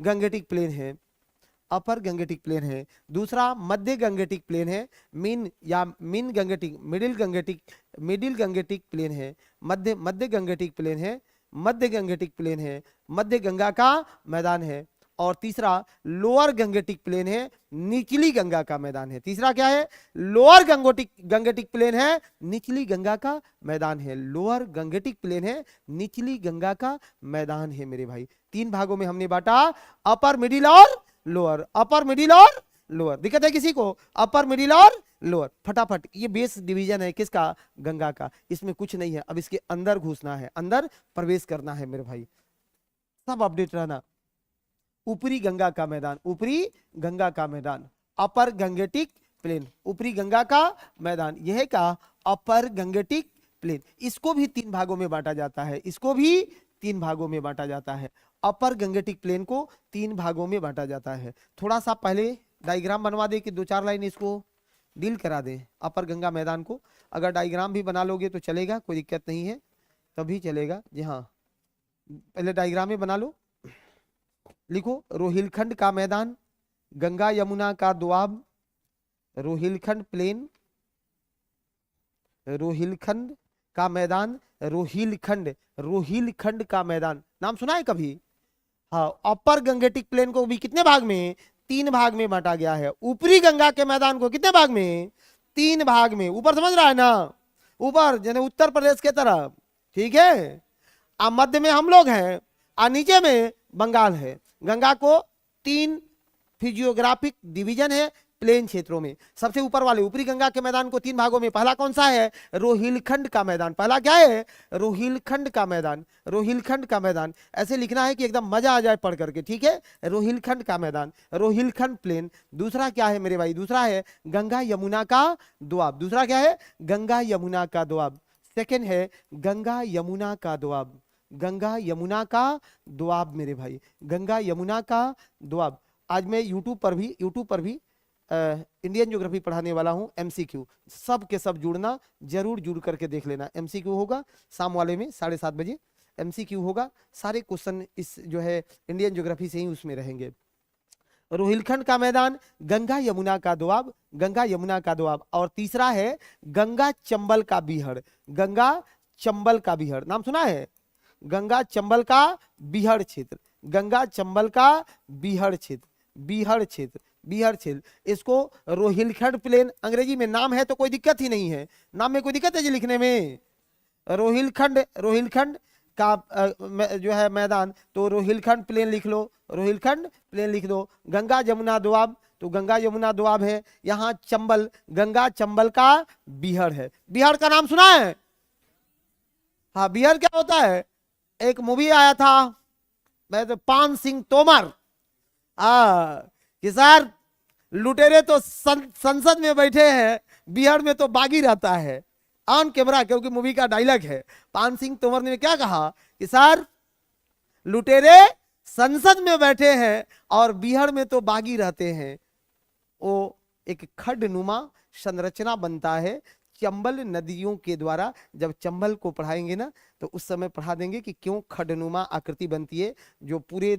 गंगेटिक प्लेन है, अपर गंगेटिक प्लेन है। दूसरा मध्य गंगेटिक प्लेन है, मिन गंगेटिक, मिडिल गंगेटिक प्लेन है, मध्य गंगेटिक प्लेन है, मध्य गंगेटिक प्लेन है, मध्य गंगा का मैदान है। और तीसरा लोअर गंगेटिक प्लेन है, निचली गंगा का मैदान है। तीसरा क्या है, लोअर गंगेटिक प्लेन है, निचली गंगा का मैदान है। लोअर गंगेटिक प्लेन है, निचली गंगा का मैदान है मेरे भाई। तीन भागों में हमने बांटा, अपर, मिडिल और लोअर, अपर, मिडिल और लोअर। दिक्कत है किसी को, अपर, मिडिल और लोअर, फटाफट। ये बेस डिवीजन है किसका, गंगा का। इसमें कुछ नहीं है, अब इसके अंदर घुसना है, अंदर प्रवेश करना है मेरे भाई, सब अपडेट रहना। ऊपरी गंगा का मैदान, ऊपरी गंगा का मैदान, अपर गंगेटिक प्लेन, ऊपरी गंगा का मैदान, यह का अपर गंगेटिक प्लेन। इसको भी 3 भागों में बांटा जाता है, इसको भी 3 भागों में बांटा जाता है। अपर गंगेटिक प्लेन को 3 भागों में बांटा जाता है। थोड़ा सा पहले डायग्राम बनवा दे कि 2-4 लाइन इसको डील करा दे अपर गंगा मैदान को। अगर डायग्राम भी बना लोगे तो चलेगा, कोई दिक्कत नहीं है, तभी चलेगा जी। हाँ, पहले डायग्राम में बना लो। लिखो रोहिलखंड का मैदान, गंगा यमुना का दोआब, रोहिलखंड प्लेन, रोहिलखंड का मैदान, रोहिलखंड, रोहिलखंड का मैदान नाम सुना है कभी? हाँ, अपर गंगेटिक प्लेन को भी कितने भाग में? 3 भाग में बांटा गया है। ऊपरी गंगा के मैदान को कितने भाग में? 3 भाग में। ऊपर समझ रहा है ना, ऊपर जैसे उत्तर प्रदेश के तरफ, ठीक है। आ मध्य में हम लोग हैं, आ नीचे में बंगाल है। गंगा को 3 फिजियोग्राफिक डिवीजन है प्लेन क्षेत्रों में। सबसे ऊपर वाले ऊपरी गंगा के मैदान को 3 भागों में, पहला कौन सा है? रोहिलखंड का मैदान। पहला क्या है? रोहिलखंड का मैदान, रोहिलखंड का मैदान। ऐसे लिखना है कि एकदम मजा आ जाए पढ़ करके, ठीक है। रोहिलखंड का मैदान, रोहिलखंड प्लेन। दूसरा क्या है मेरे भाई? दूसरा है गंगा यमुना का दोआब। दूसरा क्या है? गंगा यमुना का दोआब। सेकेंड है गंगा यमुना का दोआब, गंगा यमुना का दोआब मेरे भाई, गंगा यमुना का दोआब। आज मैं यूट्यूब पर भी इंडियन ज्योग्राफी पढ़ाने वाला हूं। एमसीक्यू सब के सब जुड़ना, जरूर जुड़ करके देख लेना। एमसीक्यू होगा शाम वाले में 7:30 बजे, एमसीक्यू होगा। सारे क्वेश्चन इस जो है इंडियन ज्योग्राफी से ही उसमें रहेंगे। रोहिलखंड का मैदान, गंगा यमुना का दोआब, गंगा यमुना का दोआब। और तीसरा है गंगा चंबल का बीहड़, गंगा चंबल का बीहड़ नाम सुना है? गंगा चंबल का बीहड़ क्षेत्र, गंगा चंबल का बीहड़ क्षेत्र, बीहड़ क्षेत्र, बीहड़ क्षेत्र। इसको रोहिलखंड प्लेन अंग्रेजी में नाम है तो कोई दिक्कत ही नहीं है, नाम में कोई दिक्कत है जी लिखने में? रोहिलखंड, रोहिलखंड का जो है मैदान, तो रोहिलखंड प्लेन लिख लो, रोहिलखंड प्लेन लिख दो। गंगा यमुना दोआब, तो गंगा यमुना दोआब है। यहाँ चंबल, गंगा चंबल का बीहड़ है। बीहड़ का नाम सुना है? हाँ, बीहड़ क्या होता है? एक मूवी आया था, मैं तो पान सिंह तोमर, कि सर लुटेरे तो संसद में बैठे हैं, बिहार में तो बागी रहता है, ऑन कैमरा, क्योंकि मूवी का डायलॉग है। पान सिंह तोमर ने क्या कहा कि सर लुटेरे संसद में बैठे हैं और बिहार में तो बागी रहते हैं। वो एक खड्डनुमा संरचना बनता है चंबल नदियों के द्वारा। जब चंबल को पढ़ाएंगे ना तो उस समय पढ़ा देंगे कि क्यों खड्डनुमा आकृति बनती है, जो पूरे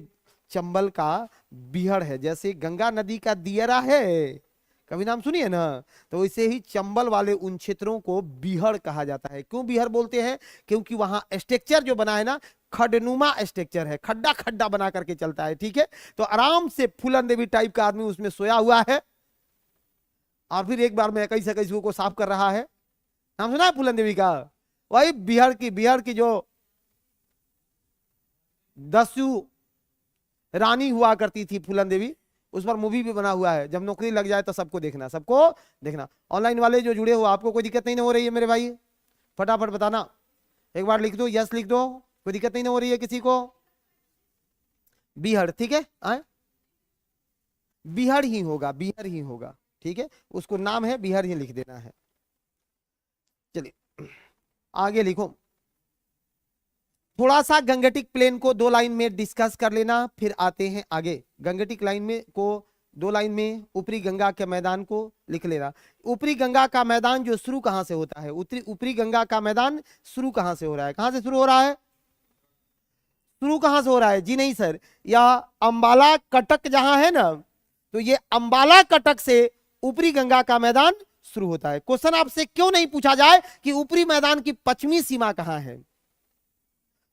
चंबल का बीहड़ है। जैसे गंगा नदी का दियरा है, कभी नाम सुनिए ना, तो वैसे ही चंबल वाले उन क्षेत्रों को बीहड़ कहा जाता है। क्यों बीहड़ बोलते हैं? क्योंकि वहां स्ट्रक्चर जो बना है ना, खड्डनुमा स्ट्रक्चर है, खड्डा खड्डा बना करके चलता है, ठीक है। तो आराम से फूलन देवी टाइप का आदमी उसमें सोया हुआ है और फिर एक बार में इक्कीस को साफ कर रहा है। नाम सुना है फूलन देवी का? वही बिहार की जो 10 रानी हुआ करती थी फूलन देवी, उस पर मूवी भी बना हुआ है। जब नौकरी लग जाए तो सबको देखना, सबको देखना। ऑनलाइन वाले जो जुड़े हो, आपको कोई दिक्कत नहीं हो रही है मेरे भाई? फटाफट बताना, एक बार लिख दो, यस लिख दो, कोई दिक्कत नहीं हो रही है किसी को? बीहड़, ठीक है, बीहड़ ही होगा, बीहड़ ही होगा, ठीक है। उसको नाम है बीहड़ ही लिख देना है। चलिए आगे लिखो। थोड़ा सा गंगेटिक प्लेन को 2 लाइन में डिस्कस कर लेना, फिर आते हैं आगे। गंगेटिक लाइन में को 2 लाइन में ऊपरी गंगा के मैदान को लिख लेना। ऊपरी गंगा का मैदान जो शुरू कहां से होता है? ऊपरी गंगा का मैदान शुरू कहां से हो रहा है? कहां से शुरू हो रहा है? शुरू कहां से हो रहा है जी? नहीं सर, यह अंबाला कटक जहां है ना, तो ये अंबाला कटक से ऊपरी गंगा का मैदान शुरू होता है। क्वेश्चन आपसे क्यों नहीं पूछा जाए कि ऊपरी मैदान की पश्चिमी सीमा कहां है?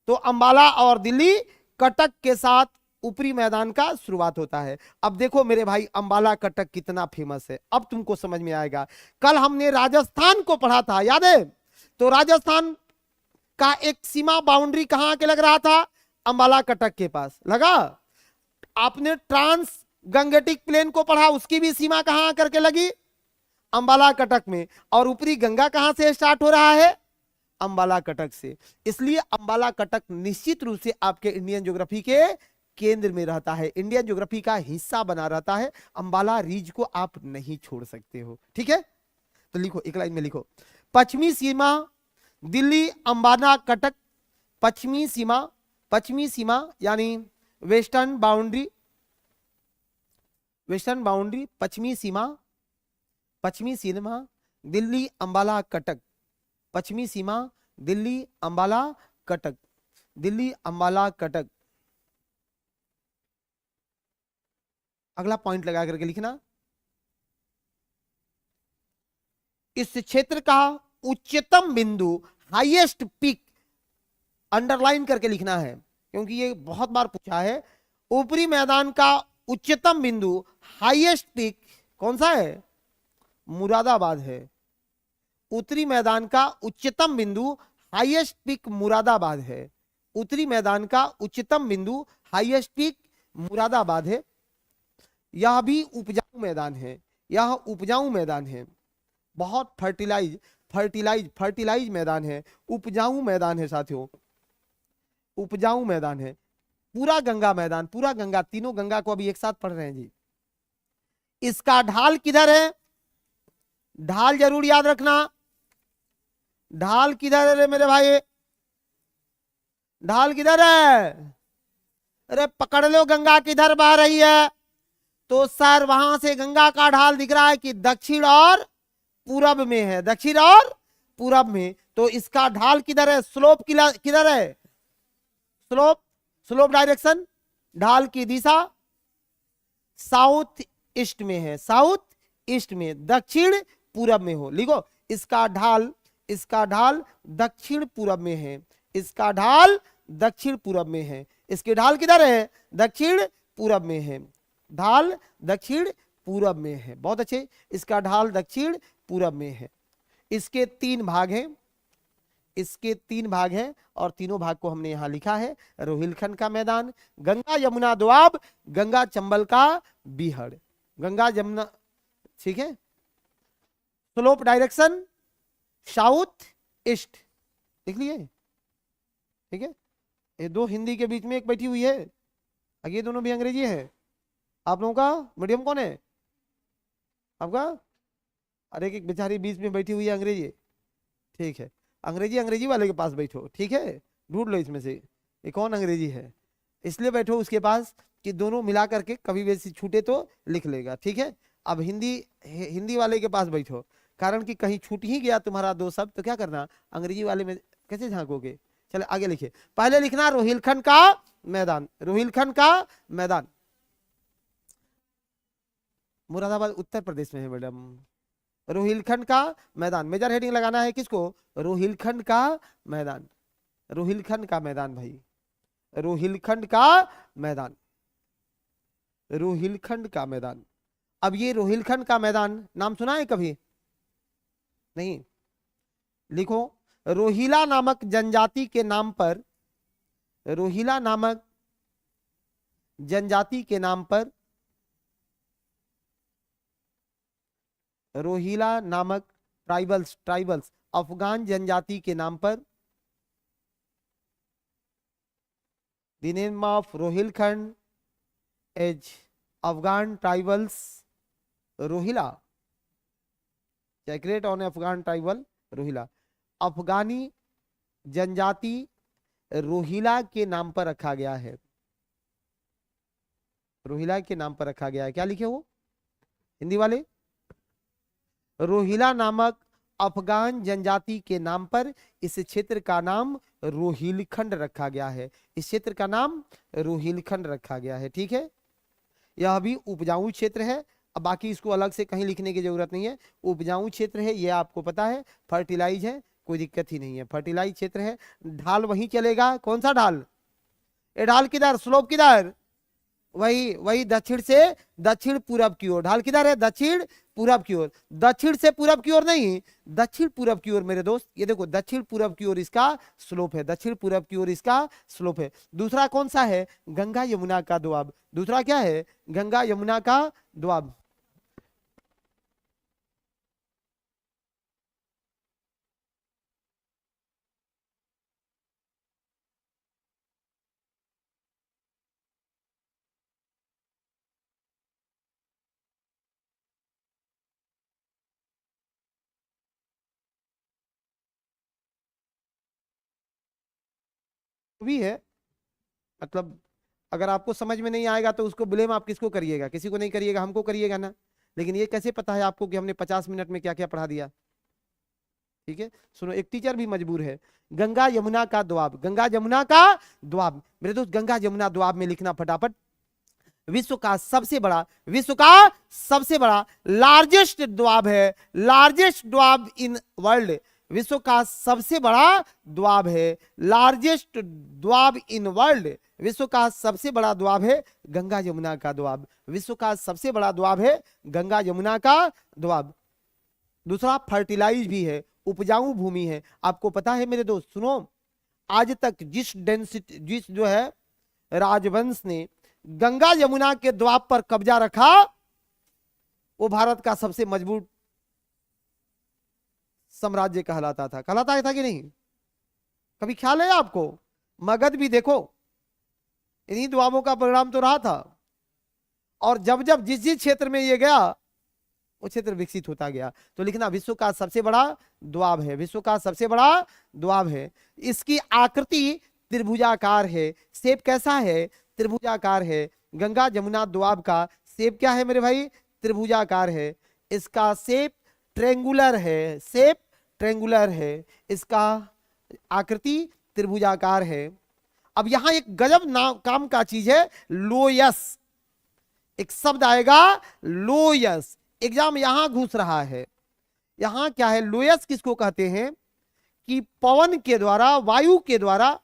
तो अंबाला और दिल्ली, कटक के साथ ऊपरी मैदान का शुरुआत होता है। अब देखो मेरे भाई, अंबाला कटक कितना फेमस है, अब तुमको समझ में आएगा। कल हमने राजस्थान को पढ़ा था, याद है? तो राजस्थान का एक सीमा बाउंड्री कहां के लग रहा था? अंबाला कटक के पास लगा। आपने ट्रांस गंगेटिक प्लेन को पढ़ा, उसकी भी सीमा कहां करके लगी? अंबाला कटक में। और ऊपरी गंगा कहां से स्टार्ट हो रहा है? अंबाला कटक से। इसलिए अंबाला कटक निश्चित रूप से आपके इंडियन ज्योग्राफी के केंद्र में रहता है, इंडियन ज्योग्राफी का हिस्सा बना रहता है। अंबाला रीज को आप नहीं छोड़ सकते हो, ठीक है। तो लिखो, एक लाइन में लिखो, पश्चिमी सीमा दिल्ली अंबाला कटक, पश्चिमी सीमा यानी वेस्टर्न बाउंड्री, पश्चिमी सीमा दिल्ली अंबाला कटक, पश्चिमी सीमा दिल्ली अंबाला कटक, दिल्ली अंबाला कटक। अगला पॉइंट लगा करके लिखना, इस क्षेत्र का उच्चतम बिंदु, हाईएस्ट पीक, अंडरलाइन करके लिखना है क्योंकि ये बहुत बार पूछा है। ऊपरी मैदान का उच्चतम बिंदु, हाईएस्ट पीक कौन सा है? मुरादाबाद है। उत्तरी मैदान का उच्चतम बिंदु, हाईएस्ट पीक मुरादाबाद है। उत्तरी मैदान का उच्चतम बिंदु, हाईएस्ट पीक मुरादाबाद है। यह भी उपजाऊ मैदान है, यह उपजाऊ मैदान है, बहुत फर्टिलाइज मैदान है, उपजाऊ मैदान है साथियों, उपजाऊ मैदान है। पूरा गंगा मैदान, पूरा गंगा, तीनों गंगा को अभी एक साथ पढ़ रहे हैं जी। इसका ढाल किधर है? ढाल जरूर याद रखना, ढाल किधर है मेरे भाई? ढाल किधर है? अरे पकड़ लो, गंगा किधर बह रही है? तो सर वहां से गंगा का ढाल दिख रहा है कि दक्षिण और पूरब में है, दक्षिण और पूरब में। तो इसका ढाल किधर है? स्लोप किधर है? स्लोप डायरेक्शन, ढाल की दिशा साउथ ईस्ट में है, साउथ ईस्ट में, दक्षिण पूरब में हो। लिखो, इसका ढाल दक्षिण पूरब में है, इसका ढाल दक्षिण पूरब में है। इसके ढाल किधर है? दक्षिण पूरब में है, ढाल दक्षिण पूरब में है। बहुत अच्छे, इसका ढाल दक्षिण पूरब में है। इसके 3 भाग हैं, इसके 3 भाग हैं और तीनों भाग को हमने यहां लिखा है। रोहिलखंड का मैदान, गंगा यमुना दोआब, गंगा चंबल का बीहड़, गंगा यमुना, ठीक है। स्लोप डायरेक्शन साउथ ईस्ट, लिख लिए, ठीक है। ये 2 हिंदी के बीच में एक बैठी हुई है, ये दोनों भी अंग्रेजी है। आप लोगों का मीडियम कौन है? आपका? अरे एक बेचारी बीच में बैठी हुई है अंग्रेजी, ठीक है। अंग्रेजी वाले के पास बैठो, ठीक है। ढूंढ लो इसमें से ये कौन अंग्रेजी है, इसलिए बैठो उसके पास कि दोनों मिला करके कभी वैसी छूटे तो लिख लेगा, ठीक है। अब हिंदी वाले के पास बैठो, कारण कि कहीं छूट ही गया तुम्हारा 2 शब्द तो क्या करना, अंग्रेजी वाले में कैसे झांकोगे। चले आगे लिखिए, पहले लिखना रोहिलखंड का मैदान, रोहिलखंड का मैदान, मुरादाबाद उत्तर प्रदेश में है मैडम। रोहिलखंड का मैदान, मेजर हेडिंग लगाना है किसको? रोहिलखंड का मैदान, रोहिलखंड का मैदान भाई, रोहिलखंड का मैदान, रोहिलखंड का मैदान। अब ये रोहिलखंड का मैदान नाम सुना है कभी? नहीं। लिखो, रोहिला नामक जनजाति के नाम पर, रोहिला नामक जनजाति के नाम पर, रोहिला नामक ट्राइबल्स अफगान जनजाति के नाम पर, the name of Rohilkhand as Afghan tribals Rohila, चेकरेट ऑन अफगान ट्राइबल रोहिला। अफगानी जनजाति रोहिला के नाम पर रखा गया है, रोहिला के नाम पर रखा गया है। क्या लिखे हो हिंदी वाले? रोहिला नामक अफगान जनजाति के नाम पर इस क्षेत्र का नाम रोहिलखंड रखा गया है, इस क्षेत्र का नाम रोहिलखंड रखा गया है, ठीक है। यह भी उपजाऊ क्षेत्र है, अब बाकी इसको अलग से कहीं लिखने की जरूरत नहीं है। उपजाऊ क्षेत्र है, ये आपको पता है, फर्टिलाइज है, कोई दिक्कत ही नहीं है, फर्टिलाइज क्षेत्र है। ढाल वहीं चलेगा, कौन सा ढाल? ये ढाल किधर? स्लोप किधर? वही दक्षिण से दक्षिण पूरब की ओर। ढाल किधर है? दक्षिण पूरब की ओर, दक्षिण से पूरब की ओर नहीं, दक्षिण पूरब की ओर मेरे दोस्त। ये देखो, दक्षिण पूरब की ओर इसका स्लोप है, दक्षिण पूरब की ओर इसका स्लोप है। दूसरा कौन सा है? गंगा यमुना का दोआब। दूसरा क्या है? गंगा यमुना का दोआब। भी है, मतलब अगर आपको समझ में नहीं आएगा तो उसको ब्लेम आप किसको करिएगा, किसी को नहीं करिएगा, हमको करिएगा ना। लेकिन ये कैसे पता है आपको कि हमने 50 मिनट में क्या क्या पढ़ा दिया। ठीक है, सुनो, एक टीचर भी मजबूर है। गंगा यमुना का दोआब, गंगा यमुना का दोआब, मेरे दोस्त गंगा यमुना दोआब में लिखना फटाफट। विश्व का सबसे बड़ा, विश्व का सबसे बड़ा लार्जेस्ट द्वाब है, लार्जेस्ट द्वाब इन वर्ल्ड, विश्व का सबसे बड़ा द्वाब है, लार्जेस्ट द्वाब इन वर्ल्ड, विश्व का सबसे बड़ा द्वाब है गंगा यमुना का द्वाब, विश्व का सबसे बड़ा द्वाब है गंगा यमुना का द्वाब। दूसरा फर्टिलाइज भी है, उपजाऊ भूमि है। आपको पता है मेरे दोस्त, सुनो, आज तक जिस डेंसिटी, जिस जो है राजवंश ने गंगा यमुना के द्वाब पर कब्जा रखा, वो भारत का सबसे मजबूत साम्राज्य कहलाता था। कहलाता था कि नहीं, कभी ख्याल है आपको? मगध भी देखो, इन्हीं द्वाबों का परिणाम तो रहा था। और जब जब जिस जिस क्षेत्र में ये गया, वो क्षेत्र विकसित होता गया। तो लिखना, विश्व का सबसे बड़ा द्वाब है, विश्व का सबसे बड़ा द्वाब है। इसकी आकृति त्रिभुजाकार है। शेप कैसा है? त्रिभुजाकार है। गंगा यमुना द्वाब का शेप क्या है मेरे भाई? त्रिभुजाकार है। इसका शेप ट्रेंगुलर है, शेप ट्रेंगुलर है, इसका आकृति त्रिभुजाकार है। अब यहां एक गजब नाम काम का चीज है, लोयस। एक शब्द आएगा लोयस, एग्जाम यहां घुस रहा है। यहां क्या है? लोयस किसको कहते हैं? कि पवन के द्वारा, वायु के द्वारा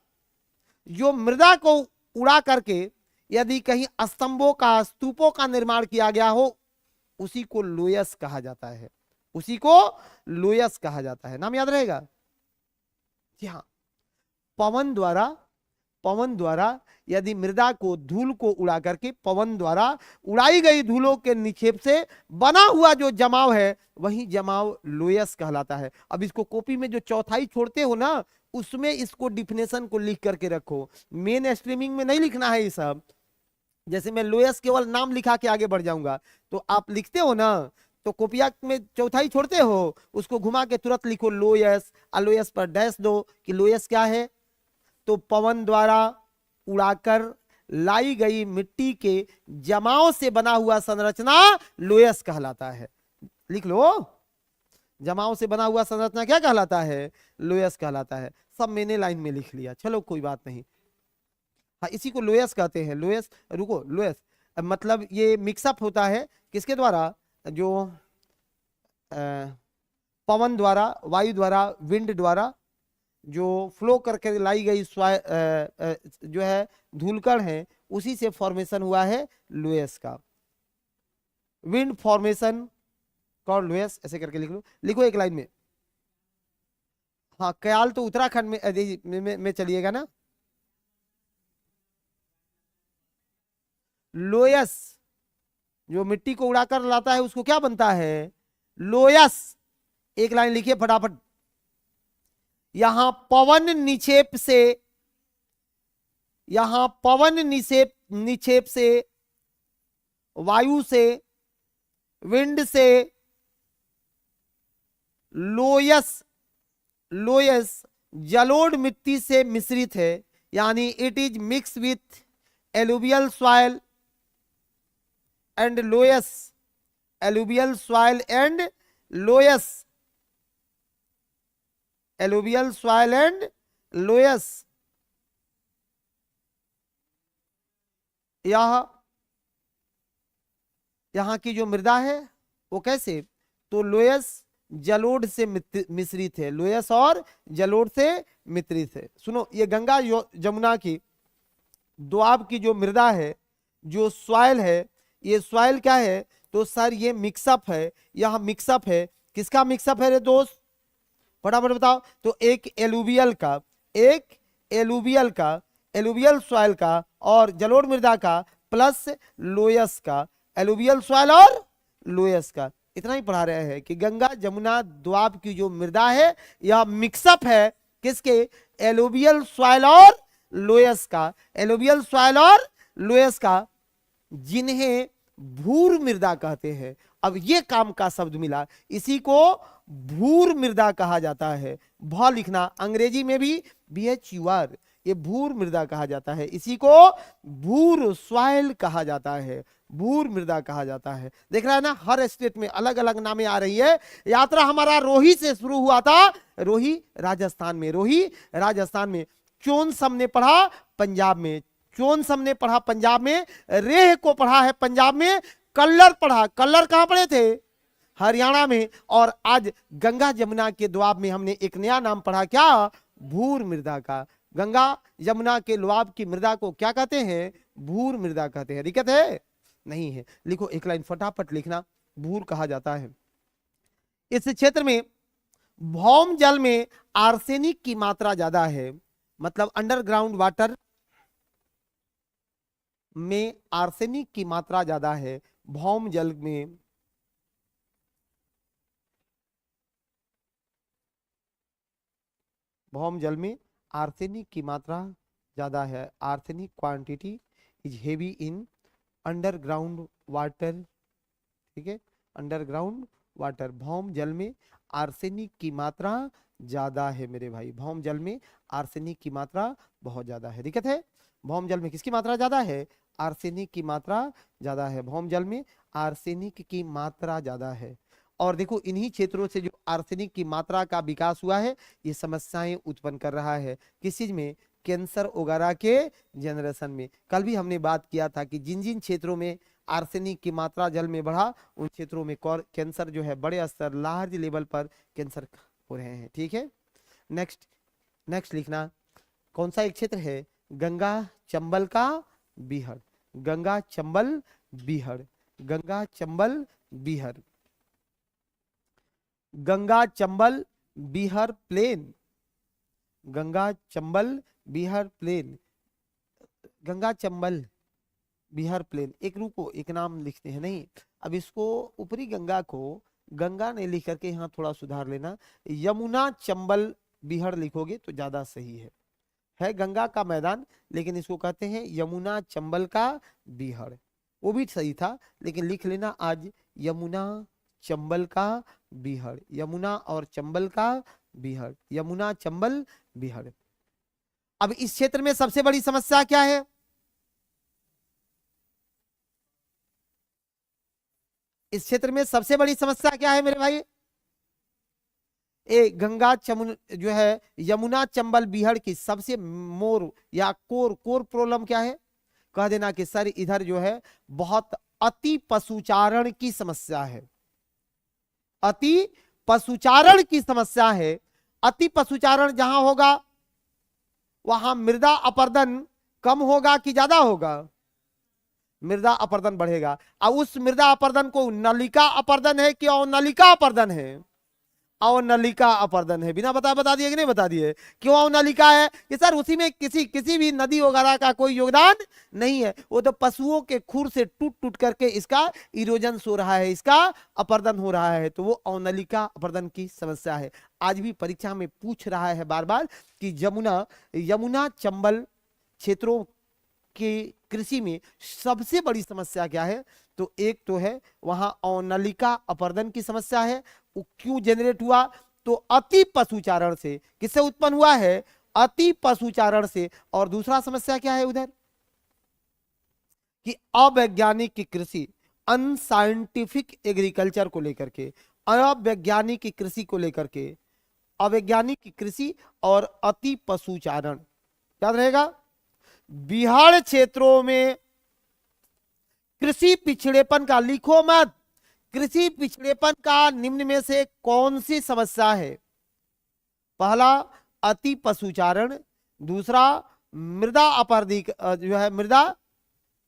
जो मृदा को उड़ा करके यदि कहीं स्तंभों का, स्तूपों का निर्माण किया गया हो, उसी को लोयस कहा जाता है, उसी को लोयस कहा जाता है। नाम याद रहेगा? जी हाँ, पवन द्वारा, पवन द्वारा यदि मृदा को, धूल को उड़ा करके, पवन द्वारा उड़ाई गई धूलों के निक्षेप से बना हुआ जो जमाव है, वही जमाव लोयस कहलाता है। अब इसको कॉपी में जो चौथाई छोड़ते हो ना, उसमें इसको डिफिनेशन को लिख करके रखो। मेन स्ट्रीमिंग में नहीं लिखना है ये सब। जैसे मैं लोयस केवल नाम लिखा के आगे बढ़ जाऊंगा, तो आप लिखते हो ना, तो कोपिया में चौथाई छोड़ते हो, उसको घुमा के तुरंत लिखो लोयस, लोयस पर डैश दो कि लोयस क्या है। तो पवन द्वारा उड़ाकर लाई गई मिट्टी के जमाव से बना हुआ संरचना लोयस कहलाता है। लिख लो, जमाव से बना हुआ संरचना क्या कहलाता है? लोयस कहलाता है। सब मैंने लाइन में लिख लिया, चलो कोई बात नहीं। हाँ, इसी को लोयस कहते हैं। लोयस, रुको, लोयस मतलब ये मिक्सअप होता है किसके द्वारा? जो पवन द्वारा, वायु द्वारा, विंड द्वारा जो फ्लो करके लाई गई जो है धूलकण है, उसी से फॉर्मेशन हुआ है लोयस का। विंड फॉर्मेशन कॉल्ड लोयस, ऐसे करके लिख लो, लिखो एक लाइन में। हाँ, कयाल तो उत्तराखंड में चलिएगा ना। लोयस जो मिट्टी को उड़ाकर लाता है, उसको क्या बनता है? लोयस। एक लाइन लिखिए फटाफट। यहां पवन निक्षेप से, यहां पवन निक्षेप से, वायु से, विंड से लोयस, लोयस जलोढ़ मिट्टी से मिश्रित है, यानी it is mix with alluvial soil and loess, alluvial soil and loess, alluvial soil and loess. यहां की जो मृदा है वो कैसे? तो लोयस जलोढ़ से मिश्रित है, लोयस और जलोढ़ से मिश्रित है। सुनो, ये गंगा यमुना की दोआब की जो मृदा है, जो सॉइल है, ये सॉइल क्या है? तो सर ये मिक्सअप है, यह मिक्सअप है। किसका मिक्सअप है रे दोस्त? फटाफट बताओ। तो एक एलुवियल का, एक एलुवियल का, एलुवियल सॉइल का और जलोढ़ मृदा का, प्लस लोयस का, एलुवियल सॉइल और लोयस का। इतना ही पढ़ा रहे हैं कि गंगा जमुना दोआब की जो मृदा है, यह मिक्सअप है किसके? एलुवियल सॉइल और लोयस का, एलुवियल सॉइल और लोयस का, जिन्हें भूर मृदा कहते हैं। अब ये काम का शब्द मिला, इसी को भूर मृदा कहा जाता है। भ लिखना, अंग्रेजी में भी BHUR, ये भूर मृदा कहा जाता है, इसी को भूर सॉइल कहा जाता है, भूर मृदा कहा जाता है। देख रहा है ना, हर स्टेट में अलग अलग नामें आ रही है। यात्रा हमारा रोही से शुरू हुआ था, रोही राजस्थान में, रोही राजस्थान में, चोनसम ने पढ़ा पंजाब में, चोनसम ने पढ़ा पंजाब में, रेह को पढ़ा है पंजाब में, कल्लर पढ़ा, कल्लर कहां पढ़े थे, हरियाणा में, और आज गंगा जमुना के दोआब में हमने एक नया नाम पढ़ा, क्या, भूर मृदा का। गंगा यमुना के दोआब की मृदा को क्या कहते हैं, भूर मृदा कहते हैं। दिक्कत है नहीं है, लिखो एक लाइन फटाफट लिखना, भूर कहा जाता है। इस क्षेत्र में भौम जल में आर्सेनिक की मात्रा ज्यादा है, मतलब अंडरग्राउंड वाटर में आर्सेनिक की मात्रा ज्यादा है, भौम जल में भौम जल में आर्सेनिक की मात्रा ज्यादा है, arsenic quantity is heavy in underground water, ठीक है, अंडरग्राउंड वाटर, भौम जल में आर्सेनिक की मात्रा ज्यादा है मेरे भाई, भौम जल में आर्सेनिक की मात्रा बहुत ज्यादा है। दिक्कत है, भौम जल में किसकी मात्रा ज्यादा है, आर्सेनिक की मात्रा ज्यादा है, भौम जल में आर्सेनिक की मात्रा ज्यादा है। और देखो इन्हीं क्षेत्रों से जो आर्सेनिक की मात्रा का विकास हुआ है, ये समस्याएं उत्पन्न कर रहा है, किस चीज में, कैंसर वगैरह के जनरेशन में। कल भी हमने बात किया था कि जिन जिन क्षेत्रों में आर्सेनिक की मात्रा जल में बढ़ा, उन क्षेत्रों में कैंसर जो है बड़े स्तर, लार्ज लेवल पर कैंसर हो रहे हैं। ठीक है, नेक्स्ट नेक्स्ट लिखना, कौन सा एक क्षेत्र है, गंगा चंबल का बीहड़, गंगा चंबल बीहड़, गंगा चंबल बीहड़, Ganga Chambal beehad plain, Ganga Chambal beehad plain, Ganga Chambal beehad plain. एक रुको, एक नाम लिखते हैं, नहीं अब इसको ऊपरी गंगा को गंगा नहीं लिख करके यहाँ थोड़ा सुधार लेना, यमुना चंबल बीहड़ लिखोगे तो ज्यादा सही है गंगा का मैदान, लेकिन इसको कहते हैं यमुना चंबल का बीहड़, वो भी सही था, लेकिन लिख लेना आज यमुना चंबल का बीहड़, यमुना और चंबल का बीहड़, यमुना चंबल बीहड़। अब इस क्षेत्र में सबसे बड़ी समस्या क्या है, इस क्षेत्र में सबसे बड़ी समस्या क्या है मेरे भाई, गंगा जो है यमुना चंबल बीहड़ की सबसे मोर या कोर प्रॉब्लम क्या है, कह देना कि सर इधर जो है बहुत अति पशुचारण की समस्या है, अति पशुचारण की समस्या है। अति पशुचारण जहां होगा वहां मृदा अपरदन कम होगा कि ज्यादा होगा, मृदा अपरदन बढ़ेगा। अब उस मृदा अपरदन को नलिका अपरदन है कि अवनलिका अपरदन है, अवनलिका अपरदन है। बिना बता दिए कि नहीं बता दिए, क्यों अवनलिका है कि सर उसी में किसी भी नदी वगैरह का कोई योगदान नहीं है, वो तो पशुओं के खुर से टूट करके इसका इरोजन हो रहा है, इसका अपरदन हो रहा है, तो वो अवनलिका अपरदन की समस्या है। आज भी परीक्षा में पूछ रहा है बार बार कि यमुना चंबल क्षेत्रों की कृषि में सबसे बड़ी समस्या क्या है, तो एक तो है वहां अवनलिका अपरदन की समस्या है। वो क्यों जनरेट हुआ, तो अति पशुचारण से, किससे उत्पन्न हुआ है, अति पशुचारण से। और दूसरा समस्या क्या है उधर, कि अवैज्ञानिक की कृषि, अनसाइंटिफिक एग्रीकल्चर को लेकर के, अवैज्ञानिक की कृषि को लेकर के, अवैज्ञानिक की कृषि और अति पशुचारण, याद रहेगा। बिहार क्षेत्रों में कृषि पिछड़ेपन का, लिखो मत, कृषि पिछड़ेपन का निम्न में से कौन सी समस्या है, पहला अति पशुचारण, दूसरा मृदा अपरदिक जो है मृदा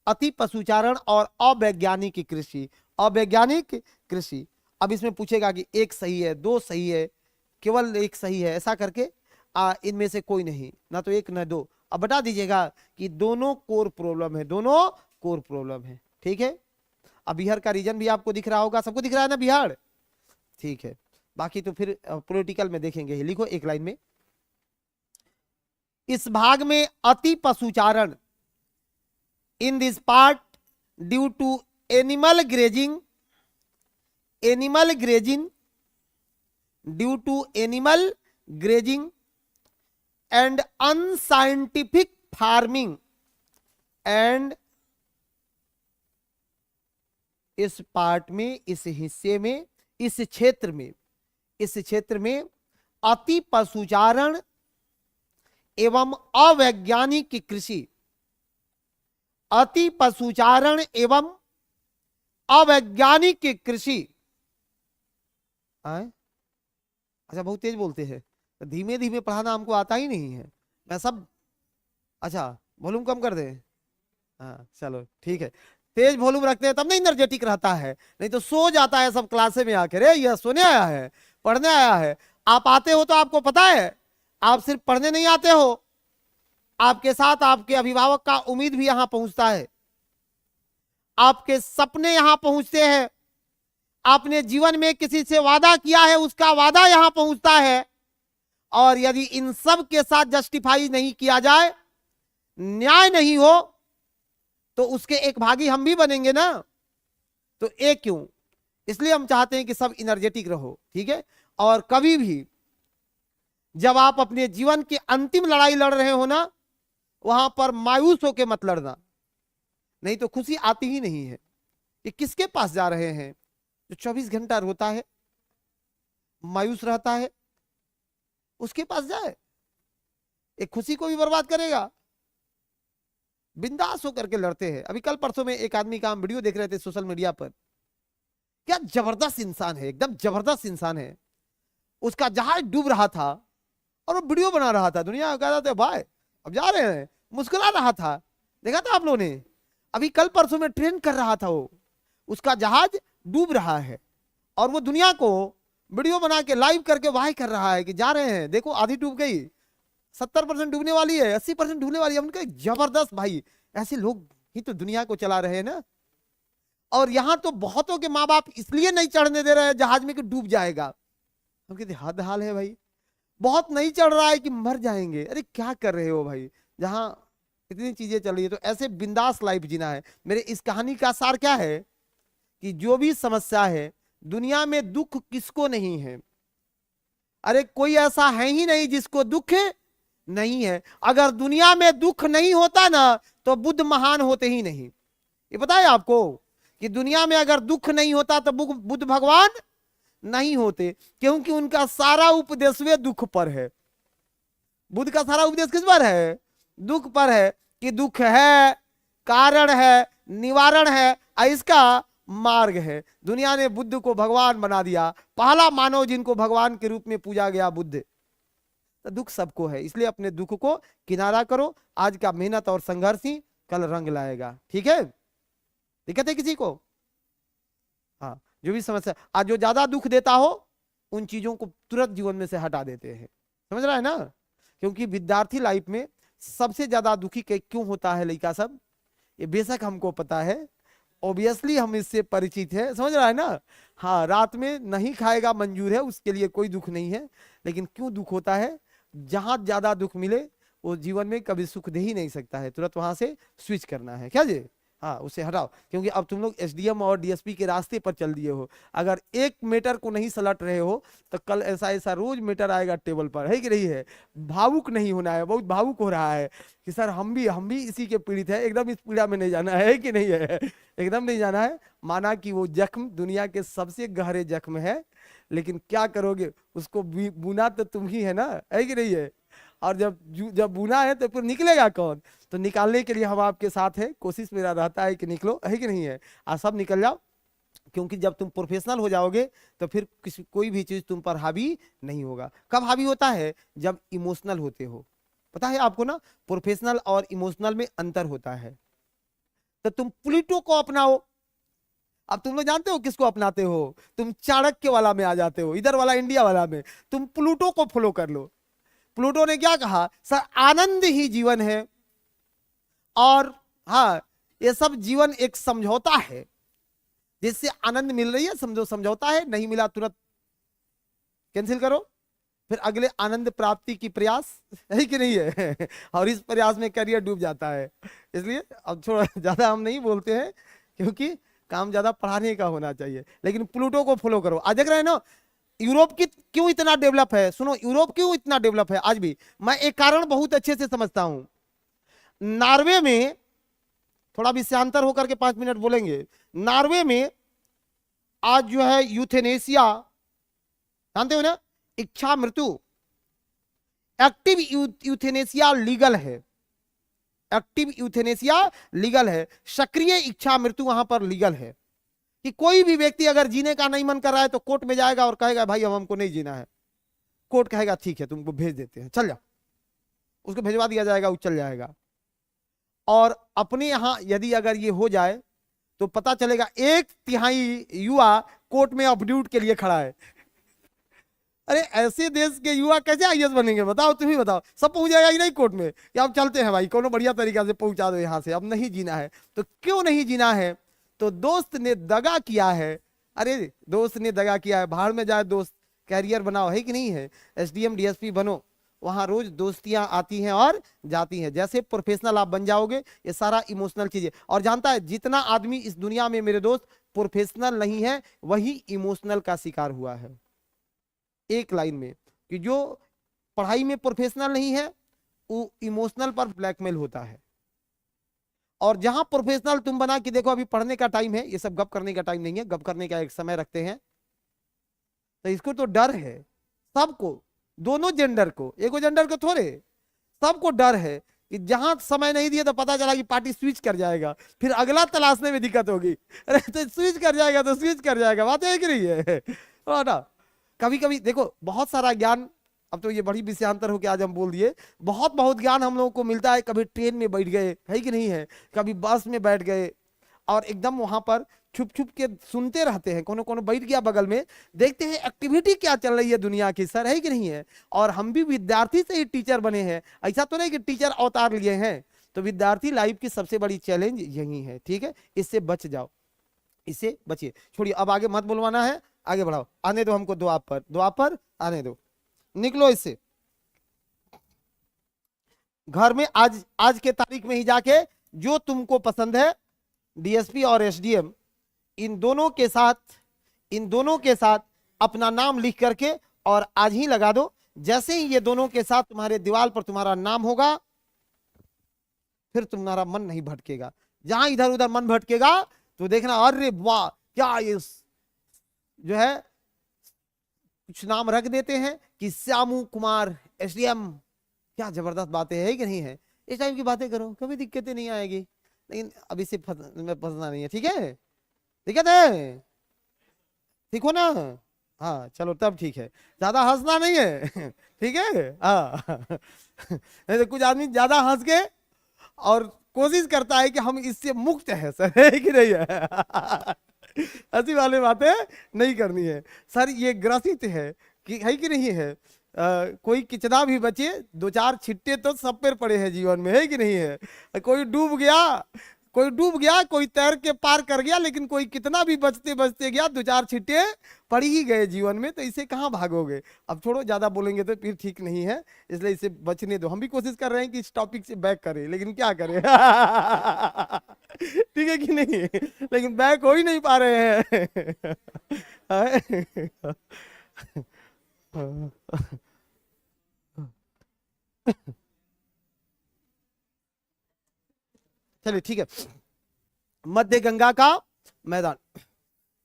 अति पशुचारण, और अवैज्ञानिक कृषि, अवैज्ञानिक कृषि। अब इसमें पूछेगा कि एक सही है, दो सही है, केवल एक सही है, ऐसा करके इनमें से कोई नहीं, ना तो एक ना दो। अब बता दीजिएगा कि दोनों कोर प्रॉब्लम है, दोनों कोर प्रॉब्लम है। ठीक है, अब बिहार का रीजन भी आपको दिख रहा होगा, सबको दिख रहा है ना बिहार, ठीक है, बाकी तो फिर पॉलिटिकल में देखेंगे। लिखो एक लाइन में, इस भाग में अति पशुचारण in this part due to animal grazing, animal grazing, due to animal grazing and unscientific farming and इस पार्ट में, इस हिस्से में, इस क्षेत्र में अति पशुचारण एवं अवैज्ञानिक कृषि, अति पशुचारण एवं अवैज्ञानिक कृषि। अच्छा, बहुत तेज बोलते हैं, धीमे धीमे पढ़ाना हमको आता ही नहीं है। मैं सब, अच्छा वॉल्यूम कम कर दे। हाँ चलो ठीक है, तेज वॉल्यूम रखते हैं तब नहीं एनर्जेटिक रहता है, नहीं तो सो जाता है सब क्लासे में आकर। यह सोने आया है, पढ़ने आया है। आप आते हो तो आपको पता है, आप सिर्फ पढ़ने नहीं आते हो, आपके साथ आपके अभिभावक का उम्मीद भी यहां पहुंचता है, आपके सपने यहां पहुंचते हैं, आपने जीवन में किसी से वादा किया है उसका वादा यहां पहुंचता है। और यदि इन सब के साथ जस्टिफाई नहीं किया जाए, न्याय नहीं हो, तो उसके एक भागी हम भी बनेंगे ना। तो एक क्यों, इसलिए हम चाहते हैं कि सब एनर्जेटिक रहो, ठीक है। और कभी भी जब आप अपने जीवन की अंतिम लड़ाई लड़ रहे हो ना, वहां पर मायूस होकर मत लड़ना, नहीं तो खुशी आती ही नहीं है। ये किसके पास जा रहे हैं? जो 24 घंटा रोता है, मायूस रहता है, उसके पास जाए। एक खुशी को भी बर्बाद करेगा। बिंदास होकर के लड़ते हैं। अभी कल परसों में एक आदमी का हम वीडियो देख रहे थे सोशल मीडिया पर, क्या जबरदस्त इंसान है, एकदम जबरदस्त इंसान है। उसका जहाज डूब रहा था और वो वीडियो बना रहा था, दुनिया कह रहा था भाई अब जा रहे हैं, मुस्कुरा रहा था। देखा था आप लोगों ने? अभी कल परसों में ट्रेन कर रहा था वो, उसका जहाज डूब रहा है और वो दुनिया को वीडियो बना के लाइव करके वाही कर रहा है कि जा रहे हैं, देखो आधी डूब गई, 70% डूबने वाली है, 80% डूबने वाली है। उनका जबरदस्त भाई, ऐसे लोग ही तो दुनिया को चला रहे हैं ना। और यहां तो बहुतों के माँ बाप इसलिए नहीं चढ़ने दे रहे हैं जहाज में कि डूब जाएगा। हम कहते हद हाल है भाई, बहुत नहीं चढ़ रहा है कि मर जाएंगे। अरे क्या कर रहे हो भाई, जहां इतनी चीजें चल रही है। तो ऐसे बिंदास लाइफ जीना है। मेरे इस कहानी का सार क्या है कि जो भी समस्या है दुनिया में, दुख किसको नहीं है? अरे कोई ऐसा है ही नहीं जिसको दुख नहीं है। अगर दुनिया में दुख नहीं होता ना तो बुद्ध महान होते ही नहीं। ये पता है आपको कि दुनिया में अगर दुख नहीं होता तो बुद्ध भगवान नहीं होते, क्योंकि उनका सारा उपदेश वे दुख पर है। बुद्ध का सारा उपदेश किस पर है? दुख पर है, कि दुख है, कारण है, निवारण है, इसका मार्ग है। दुनिया ने बुद्ध को भगवान बना दिया, पहला मानव जिनको भगवान के रूप में पूजा गया बुद्ध। तो दुख सबको है, इसलिए अपने दुख को किनारा करो। आज का मेहनत और संघर्ष ही कल रंग लाएगा, ठीक है? दिक्कत है किसी को? हाँ, जो भी समस्या, आज जो ज्यादा दुख देता हो उन चीजों को तुरंत जीवन में से हटा देते हैं। समझ रहा है ना? क्योंकि विद्यार्थी लाइफ में सबसे ज्यादा दुखी क्यों होता है लड़का सब, ये बेशक हमको पता है, ऑब्वियसली हम इससे परिचित है। समझ रहा है ना? हाँ, रात में नहीं खाएगा मंजूर है, उसके लिए कोई दुख नहीं है। लेकिन क्यों दुख होता है? जहां ज्यादा दुख मिले वो जीवन में कभी सुख दे ही नहीं सकता है, तुरंत वहां से स्विच करना है। क्या जी? हाँ, उसे हटाओ। क्योंकि अब तुम लोग एसडीएम और डीएसपी के रास्ते पर चल दिए हो। अगर एक मीटर को नहीं सलट रहे हो तो कल ऐसा ऐसा रोज मीटर आएगा टेबल पर, है कि नहीं है? भावुक नहीं होना है। बहुत भावुक हो रहा है कि सर हम भी इसी के पीड़ित है। एकदम इस पीड़ा में नहीं जाना है कि नहीं है? एकदम नहीं जाना है। माना कि वो जख्म दुनिया के सबसे गहरे जख्म है, लेकिन क्या करोगे, उसको बुना तो तुम ही है ना, है कि नहीं है? और जब बुना है तो फिर निकलेगा कौन? तो निकालने के लिए हम आपके साथ हैं। कोशिश मेरा रहता है कि निकलो, है कि नहीं है? आज सब निकल जाओ, क्योंकि जब तुम प्रोफेशनल हो जाओगे तो फिर कोई भी चीज तुम पर हावी नहीं होगा। कब हावी होता है? जब इमोशनल होते हो। पता है आपको ना, प्रोफेशनल और इमोशनल में अंतर होता है। तो तुम प्लूटो को अपनाओ। अब तुम लोग जानते हो किसको अपनाते हो? तुम चाणक्य वाला में आ जाते हो, इधर वाला इंडिया वाला में। तुम प्लूटो को फॉलो कर लो। प्लूटो ने क्या कहा? सर आनंद ही जीवन है, और हाँ, ये सब जीवन एक समझौता है जिससे आनंद मिल रही है, समझो समझौता है, नहीं मिला तुरंत कैंसिल करो, फिर अगले आनंद प्राप्ति की प्रयास, है कि नहीं है? और इस प्रयास में करियर डूब जाता है। इसलिए अब थोड़ा ज्यादा हम नहीं बोलते हैं, क्योंकि काम ज्यादा पढ़ाने का होना चाहिए। लेकिन प्लूटो को फॉलो करो। आज देख रहे हैं ना, यूरोप की क्यों इतना डेवलप है, सुनो यूरोप क्यों इतना डेवलप है आज भी, मैं एक कारण बहुत अच्छे से समझता हूं। नॉर्वे में, थोड़ा विषयांतर होकर के 5 मिनट बोलेंगे, नॉर्वे में आज जो है यूथेनेसिया, जानते हो ना, इच्छा मृत्यु, एक्टिव यूथेनेसिया लीगल है, एक्टिव यूथेनेसिया लीगल है, सक्रिय इच्छा मृत्यु वहां पर लीगल है। कि कोई भी व्यक्ति अगर जीने का नहीं मन कर रहा है तो कोर्ट में जाएगा और कहेगा भाई अब हमको नहीं जीना है, कोर्ट कहेगा ठीक है तुमको भेज देते हैं, चल जा, उसको भेजवा दिया जाएगा, वो चल जाएगा। और अपने यहां यदि अगर ये हो जाए तो पता चलेगा 1/3 युवा कोर्ट में अपड्यूट के लिए खड़ा है। अरे ऐसे देश के युवा कैसे आईएएस बनेंगे, बताओ, तुम ही बताओ। सब पहुंच जाएगा ही नहीं कोर्ट में कि आप चलते हैं भाई, कोनो बढ़िया तरीका से पहुंचा दो यहां से, अब नहीं जीना है। तो क्यों नहीं जीना है, तो दोस्त ने दगा किया है। अरे दोस्त ने दगा किया है, बाहर में जाए दोस्त, कैरियर बनाओ, है कि नहीं है, एसडीएम डीएसपी बनो, वहां रोज दोस्तियां आती हैं और जाती हैं, जैसे प्रोफेशनल आप बन जाओगे, ये सारा इमोशनल चीजें। और जानता है जितना आदमी इस दुनिया में मेरे दोस्त प्रोफेशनल नहीं है, वही इमोशनल का शिकार हुआ है। एक लाइन में, कि जो पढ़ाई में प्रोफेशनल नहीं है वो इमोशनल पर ब्लैकमेल होता है। और जहां प्रोफेशनल तुम बना कि देखो अभी पढ़ने का टाइम है, ये सब गप करने का टाइम नहीं है, गप करने का एक समय रखते हैं, तो इसको तो डर है सबको, दोनों जेंडर को, एक जेंडर को थोड़े, सबको डर है कि जहां समय नहीं दिया तो पता चला कि पार्टी स्विच कर जाएगा, फिर अगला तलाशने में दिक्कत होगी। अरे तो स्विच कर जाएगा तो स्विच कर जाएगा, बात है कि नहीं है ना। कभी कभी देखो बहुत सारा ज्ञान, अब तो ये बड़ी विषयांतर हो के आज हम बोल दिए, बहुत बहुत ज्ञान हम लोगों को मिलता है। कभी ट्रेन में बैठ गए, है कि नहीं है, कभी बस में बैठ गए और एकदम वहां पर छुप छुप के सुनते रहते हैं, कोनो कोनो बैठ गया बगल में, देखते हैं एक्टिविटी क्या चल रही है दुनिया की, सर, है कि नहीं है। और हम भी विद्यार्थी से ही टीचर बने हैं, ऐसा तो नहीं कि टीचर अवतार लिए हैं। तो विद्यार्थी लाइफ की सबसे बड़ी चैलेंज यही है, ठीक है, इससे बच जाओ, इससे बचिए। छोड़िए, अब आगे मत बोलवाना है, आगे बढ़ाओ, आने दो हमको द्वापर आने दो, निकलो इससे। घर में आज के तारीख में ही जाके जो तुमको पसंद है, डीएसपी और एसडीएम, इन दोनों के साथ अपना नाम लिख करके और आज ही लगा दो। जैसे ही ये दोनों के साथ तुम्हारे दीवार पर तुम्हारा नाम होगा, फिर तुम्हारा मन नहीं भटकेगा। जहां इधर उधर मन भटकेगा तो देखना, अरे वाह क्या ये जो है, कुछ नाम रख देते हैं कि श्यामू कुमार एसडीएम, क्या जबरदस्त बातें है कि नहीं है। इस टाइप की बातें करो, कभी दिक्कतें नहीं आएगी। लेकिन अभी से फंसना नहीं है, ठीक है, दिक्कत है, ठीक हो ना, हाँ चलो तब ठीक है, ज्यादा हंसना नहीं है ठीक है, हाँ नहीं तो कुछ आदमी ज्यादा हंस के और कोशिश करता है कि हम इससे मुक्त है सर, है कि नहीं है ऐसी वाली बातें नहीं करनी है सर, ये ग्रसित है कि, है कि नहीं है। कोई कितना भी बचे, 2-4 छिट्टे तो सब पर पड़े हैं जीवन में, है कि नहीं है। कोई डूब गया, कोई तैर के पार कर गया, लेकिन कोई कितना भी बचते बचते गया, 2-4 छिट्टे पड़ ही गए जीवन में, तो इसे कहाँ भागोगे। अब छोड़ो, ज्यादा बोलेंगे तो फिर ठीक नहीं है, इसलिए इसे बचने दो। हम भी कोशिश कर रहे हैं कि इस टॉपिक से बैक करें, लेकिन क्या करें ठीक है कि नहीं, लेकिन बैक हो ही नहीं पा रहे हैं चलिए ठीक है। मध्य गंगा का मैदान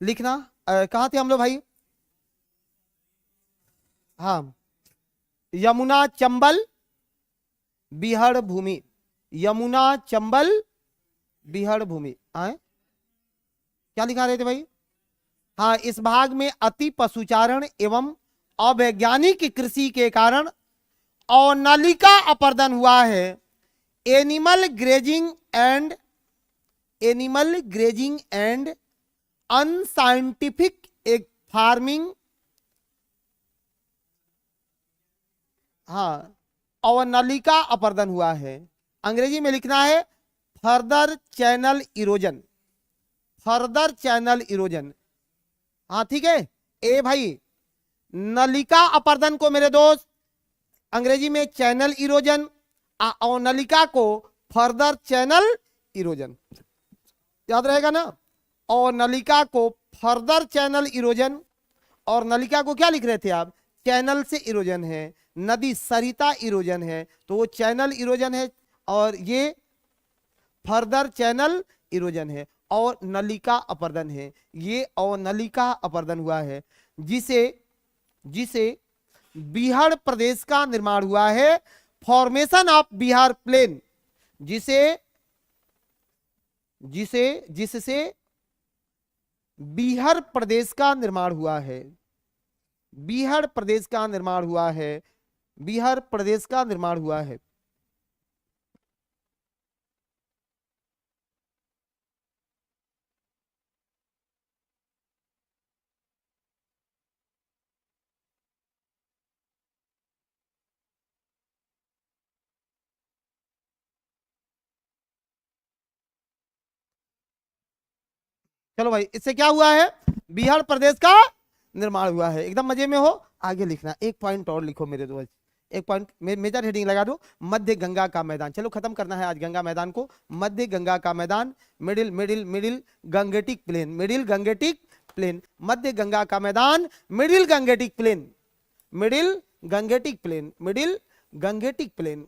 लिखना, कहाँ थे हम लोग भाई, हाँ, यमुना चंबल बिहड़ भूमि, यमुना चंबल बिहड़ भूमि, आए क्या लिखा रहे थे भाई, हाँ, इस भाग में अति पशुचारण एवं अवैज्ञानिक कृषि के कारण अनलिका अपर्दन हुआ है। एनिमल ग्रेजिंग एंड अनसाइंटिफिक एक फार्मिंग, हाँ, अवनलिका अपर्दन हुआ है। अंग्रेजी में लिखना है फर्दर चैनल इरोजन, हाँ ठीक है। ए भाई, नलिका अपर्दन को मेरे दोस्त अंग्रेजी में चैनल इरोजन, अवनलिका को फर्दर चैनल इरोजन, याद रहेगा ना। अवनलिका को फर्दर चैनल इरोजन और नलिका को क्या लिख रहे थे आप, चैनल से इरोजन है, नदी सरिता इरोजन है, तो वो चैनल इरोजन है और ये फर्दर चैनल इरोजन है, और नलिका अपर्दन है, ये और नलिका अपर्दन हुआ है, जिसे जिसे बिहार प्रदेश का निर्माण हुआ है, फॉर्मेशन ऑफ बिहार प्लेन, जिसे जिसे जिससे बिहार प्रदेश का निर्माण हुआ है, बिहार प्रदेश का निर्माण हुआ है, बिहार प्रदेश का निर्माण हुआ है। चलो भाई, इससे क्या हुआ है, बिहार प्रदेश का निर्माण हुआ है। एकदम मजे में हो, आगे लिखना, एक पॉइंट और लिखो मेरे दोस्त, एक पॉइंट मेजर हेडिंग लगा दो, मध्य गंगा का मैदान। चलो खत्म करना है आज गंगा मैदान को। मध्य गंगा का मैदान, middle middle middle Gangetic plain, middle Gangetic plain, मध्य गंगा का मैदान, middle Gangetic plain, middle Gangetic plain, middle Gangetic plain,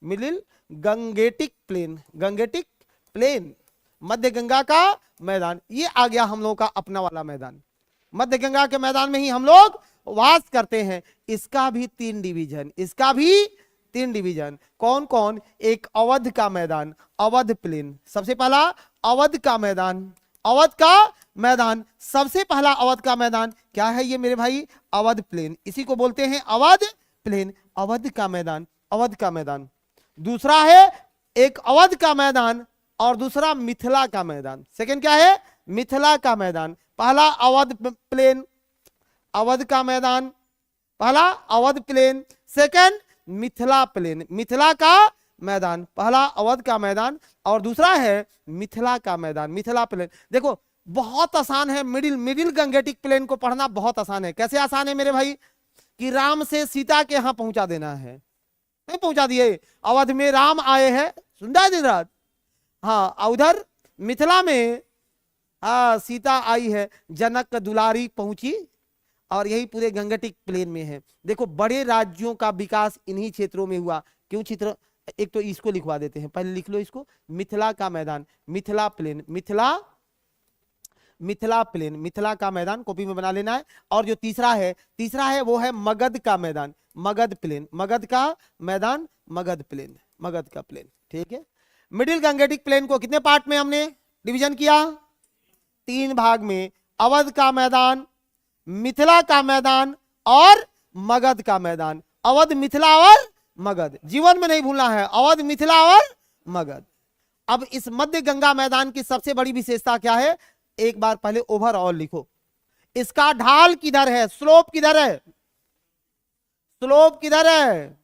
middle Gangetic plain, Gangetic plain, मध्य गंगा का मैदान। ये आ गया हम लोगों का अपना वाला मैदान। मध्य गंगा के मैदान में ही हम लोग वास करते हैं। इसका भी 3 डिवीजन, इसका भी 3 डिवीजन। कौन कौन, एक अवध का मैदान, अवध प्लेन, सबसे पहला अवध का मैदान, अवध का मैदान, सबसे पहला अवध का मैदान क्या है ये मेरे भाई, अवध प्लेन, इसी को बोलते हैं अवध प्लेन, अवध का मैदान, अवध का मैदान। दूसरा है एक अवध का मैदान और दूसरा मिथिला का मैदान। सेकंड क्या है, मिथिला का मैदान। पहला अवध प्लेन, अवध का मैदान, पहला Awadh plain, second Mithila plain, Mithila का मैदान, पहला अवध का मैदान और दूसरा है मिथिला का मैदान, मिथिला प्लेन। देखो बहुत आसान है, मिडिल मिडिल गंगेटिक प्लेन को पढ़ना बहुत आसान है। कैसे आसान है मेरे भाई, कि राम से सीता के यहां पहुंचा देना है, नहीं पहुंचा दिए, अवध में राम आए हैं, सुनता दिन रात, हाँ उधर मिथिला में हाँ सीता आई है, जनक दुलारी पहुंची, और यही पूरे गंगेटिक प्लेन में है। देखो बड़े राज्यों का विकास इन्हीं क्षेत्रों में हुआ। क्यों क्षेत्र, एक तो इसको लिखवा देते हैं, पहले लिख लो इसको, मिथिला का मैदान, मिथिला प्लेन, मिथिला मिथिला प्लेन, मिथिला का मैदान कॉपी में बना लेना है। और जो तीसरा है वो है मगध का मैदान, मगध प्लेन, मगध का मैदान, मगध प्लेन, मगध का प्लेन, ठीक है। मिडिल गंगेटिक प्लेन को कितने पार्ट में हमने डिवीजन किया, 3 भाग में, अवध का मैदान, मिथिला का मैदान और मगध का मैदान। अवध, मिथिला और मगध, जीवन में नहीं भूलना है, अवध, मिथिला और मगध। अब इस मध्य गंगा मैदान की सबसे बड़ी विशेषता क्या है, एक बार पहले ओवरऑल लिखो, इसका ढाल किधर है, स्लोप किधर है, स्लोप किधर है,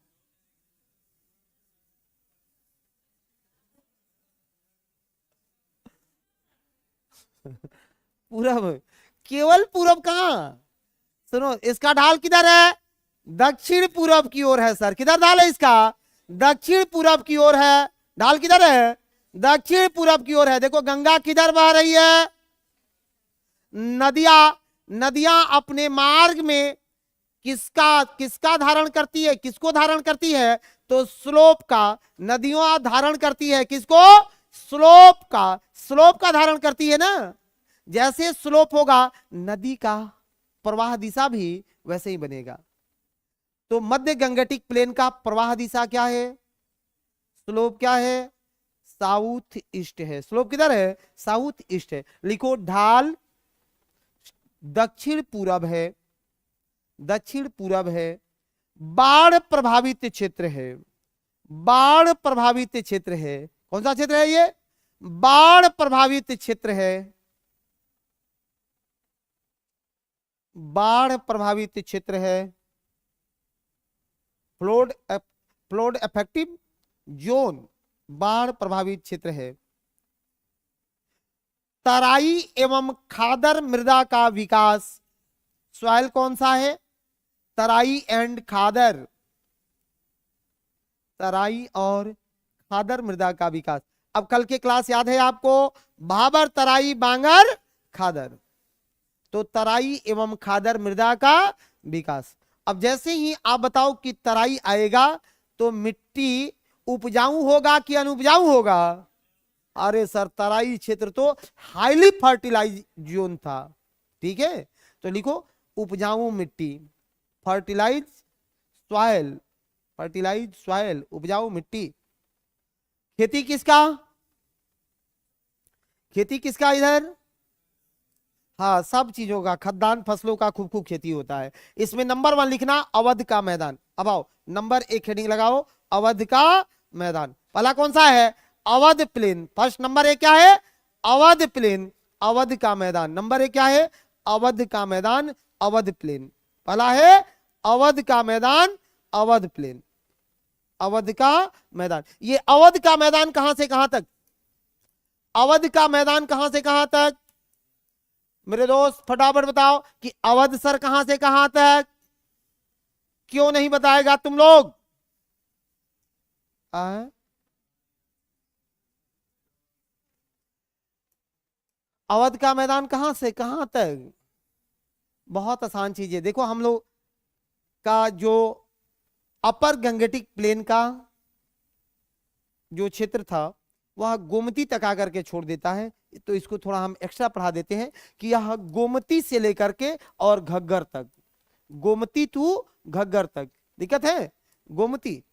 पूरब, केवल पूरब कहां, सुनो इसका ढाल किधर है, दक्षिण पूरब की ओर है सर। किधर ढाल है इसका, दक्षिण पूरब की ओर है। ढाल किधर है, दक्षिण पूरब की ओर है। देखो गंगा किधर बह रही है, नदियां अपने मार्ग में किसका धारण करती है, किसको धारण करती है, तो स्लोप का। नदियां धारण करती है किसको, स्लोप का, स्लोप का धारण करती है ना। जैसे स्लोप होगा नदी का प्रवाह दिशा भी वैसे ही बनेगा। तो मध्य गंगेटिक प्लेन का प्रवाह दिशा क्या है, स्लोप क्या है, साउथ ईस्ट है। स्लोप किधर है, साउथ ईस्ट है। लिखो ढाल दक्षिण पूरब है, दक्षिण पूरब है, बाढ़ प्रभावित क्षेत्र है, बाढ़ प्रभावित क्षेत्र है। कौन सा क्षेत्र है ये, बाढ़ प्रभावित क्षेत्र है, बाढ़ प्रभावित क्षेत्र है, फ्लोड इफेक्टिव जोन, बाढ़ प्रभावित क्षेत्र है। तराई एवं खादर मृदा का विकास, सॉइल कौन सा है, तराई एंड खादर, तराई और खादर मृदा का विकास। अब कल के क्लास याद है आपको, भाबर तराई बांगर खादर, तो तराई एवं खादर मृदा का विकास। अब जैसे ही आप बताओ कि तराई आएगा तो मिट्टी उपजाऊ होगा कि अनुपजाऊ होगा? अरे सर, तराई क्षेत्र तो हाईली फर्टिलाइज जोन था। ठीक है, तो लिखो उपजाऊ मिट्टी, फर्टिलाइज सॉइल, फर्टिलाइज सॉइल, उपजाऊ मिट्टी। खेती किसका? खेती किसका इधर? हाँ, सब चीजों का, खाद्यान्न फसलों का खूब खूब खेती होता है। इसमें नंबर 1 लिखना, अवध का मैदान। अब आओ नंबर 1 हेडिंग लगाओ, अवध का मैदान। पहला कौन सा है? अवध प्लेन। फर्स्ट नंबर 1 क्या है? अवध प्लेन, अवध का मैदान। नंबर 1 क्या है? अवध का मैदान, अवध प्लेन। पहला है अवध का मैदान, अवध प्लेन, अवध का मैदान। ये अवध का मैदान कहां से कहां तक? अवध का मैदान कहां से कहां तक? मेरे दोस्त फटाफट बताओ कि अवध सर कहां से कहां तक? क्यों नहीं बताएगा तुम लोग? अवध का मैदान कहां से कहां तक? बहुत आसान चीज है। देखो हम लोग का जो अपर गंगेटिक प्लेन का जो क्षेत्र था वह गोमती तक आकर के छोड़ देता है। तो इसको थोड़ा हम एक्स्ट्रा पढ़ा देते हैं कि यह गोमती से लेकर के और घग्गर तक, गोमती टू घग्गर तक। दिक्कत है? गोमती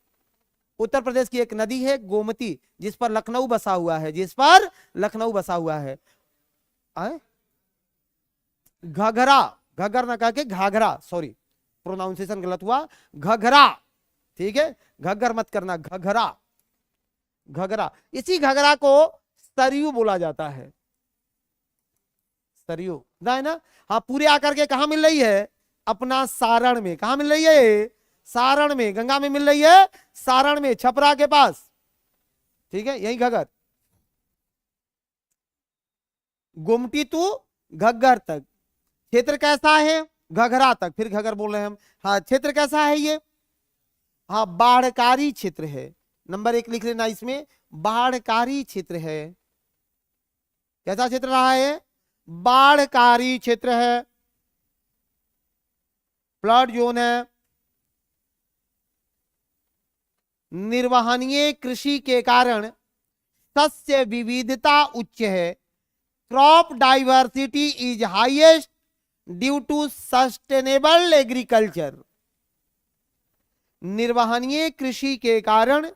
उत्तर प्रदेश की एक नदी है गोमती, जिस पर लखनऊ बसा हुआ है, जिस पर लखनऊ बसा हुआ है। घघरा, घग्गर ना कह के घाघरा, सॉरी प्रोनाउंसिएशन गलत हुआ, घघरा। ठीक है, घग्गर मत करना, घघरा, घघरा। इसी घघरा को सरयू बोला जाता है, सरयू है ना। हाँ, पूरे आकर के कहा मिल रही है? अपना सारण में। कहा मिल रही है? सारण में। गंगा में मिल रही है, सारण में, छपरा के पास। ठीक है, यही घगर, गोमती टू घग्गर तक। क्षेत्र कैसा है? घघरा तक, फिर घगर बोल रहे हैं हम। हाँ, क्षेत्र कैसा है ये? हाँ, बाढ़कारी क्षेत्र है। नंबर 1 लिख लेना इसमें, बाढ़कारी क्षेत्र है। कैसा क्षेत्र रहा है? बाढ़कारी क्षेत्र है, फ्लड जोन है। निर्वहनीय कृषि के कारण सस्य विविधता उच्च है। Crop diversity is highest due to sustainable agriculture. निर्वहनीय कृषि के कारण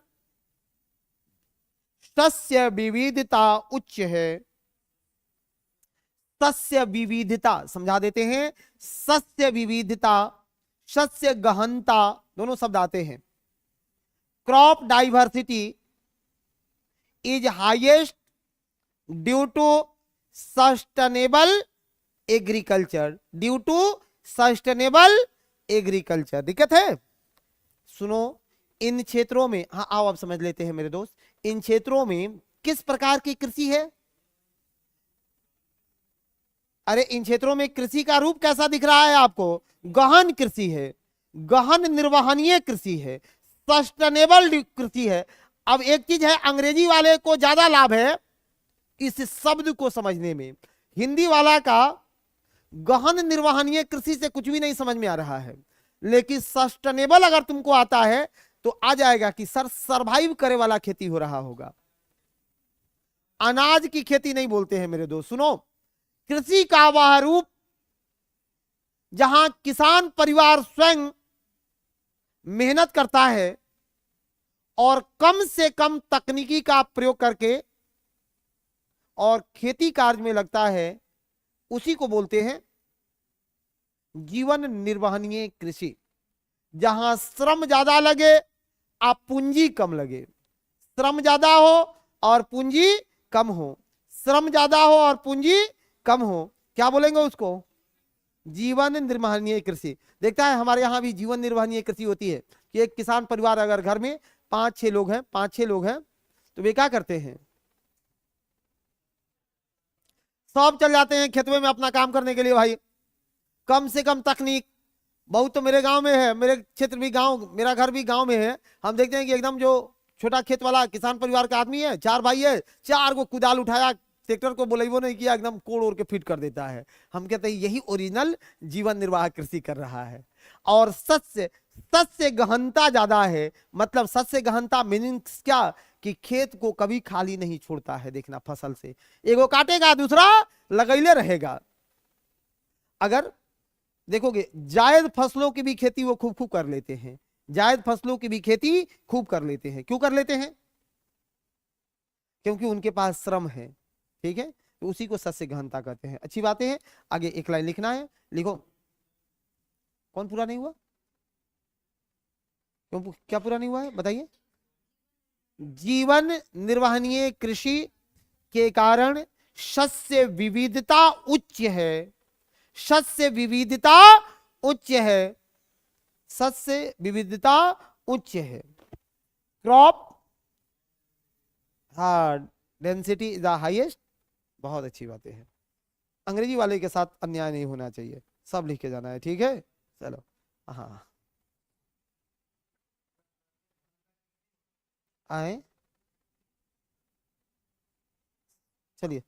सस्य विविधता उच्च है। सस्य विविधता समझा देते हैं, सस्य विविधता, सस्य गहनता, दोनों शब्द आते हैं। Crop diversity is highest due to sustainable agriculture, due to sustainable agriculture. दिक्कत है? सुनो, इन क्षेत्रों में, हाँ आओ आप समझ लेते हैं मेरे दोस्त, इन क्षेत्रों में किस प्रकार की कृषि है? अरे इन क्षेत्रों में कृषि का रूप कैसा दिख रहा है आपको? गहन कृषि है, गहन निर्वहनीय कृषि है, सस्टेनेबल कृषि है। अब एक चीज है, अंग्रेजी वाले को ज्यादा लाभ है इस शब्द को समझने में, हिंदी वाला का गहन निर्वहनीय कृषि से कुछ भी नहीं समझ में आ रहा है। लेकिन सस्टेनेबल अगर तुमको आता है तो आ जाएगा कि सर सरवाइव करे वाला खेती हो रहा होगा। अनाज की खेती नहीं बोलते हैं मेरे दोस्त। सुनो, कृषि का वह रूप जहां किसान परिवार स्वयं मेहनत करता है और कम से कम तकनीकी का प्रयोग करके और खेती कार्य में लगता है, उसी को बोलते हैं जीवन निर्वहनीय कृषि। जहां श्रम ज्यादा लगे आप पूंजी कम लगे, श्रम ज्यादा हो और पूंजी कम हो, श्रम ज्यादा हो और पूंजी कम हो, क्या बोलेंगे उसको? जीवन निर्वहनीय कृषि। देखता है हमारे यहाँ भी जीवन निर्वहनीय कृषि होती है कि एक किसान परिवार अगर घर में 5-6 लोग हैं, 5-6 लोग हैं, तो वे क्या करते हैं? सब चल जाते हैं खेतों में अपना काम करने के लिए। भाई कम से कम तकनीक, बहुत तो मेरे गांव में है, मेरे क्षेत्र भी गांव, मेरा घर भी गांव में है। हम देखते हैं कि एकदम जो छोटा खेत वाला किसान परिवार का आदमी है, 4 भाई है, 4 को कुदाल उठाया, ट्रैक्टर को बोले वो नहीं किया, एकदम कोड़ ओढ़ के फिट कर देता है। हम कहते हैं यही ओरिजिनल जीवन निर्वाह कृषि कर रहा है। और सस्य गहनता ज्यादा है, मतलब सस्य गहनता मीनिंग्स क्या, कि खेत को कभी खाली नहीं छोड़ता है। देखना फसल से एगो काटेगा दूसरा लगैले रहेगा। अगर देखोगे जायद फसलों की भी खेती वो खूब खूब कर लेते हैं, जायद फसलों की भी खेती खूब कर लेते हैं। क्यों कर लेते हैं? क्योंकि उनके पास श्रम है। ठीक है, तो उसी को सस्य गहनता कहते हैं। अच्छी बातें हैं। आगे एक लाइन लिखना है, लिखो। कौन पूरा नहीं हुआ? क्यों, क्या पूरा नहीं हुआ है बताइए? जीवन निर्वहनीय कृषि के कारण शस्य विविधता उच्च है, शस्य विविधता उच्च है, शस्य विविधता उच्च है। क्रॉप हाँ डेंसिटी इज द हाईएस्ट। बहुत अच्छी बातें हैं। अंग्रेजी वाले के साथ अन्याय नहीं होना चाहिए, सब लिख के जाना है। ठीक है, चलो। हाँ आए, चलिए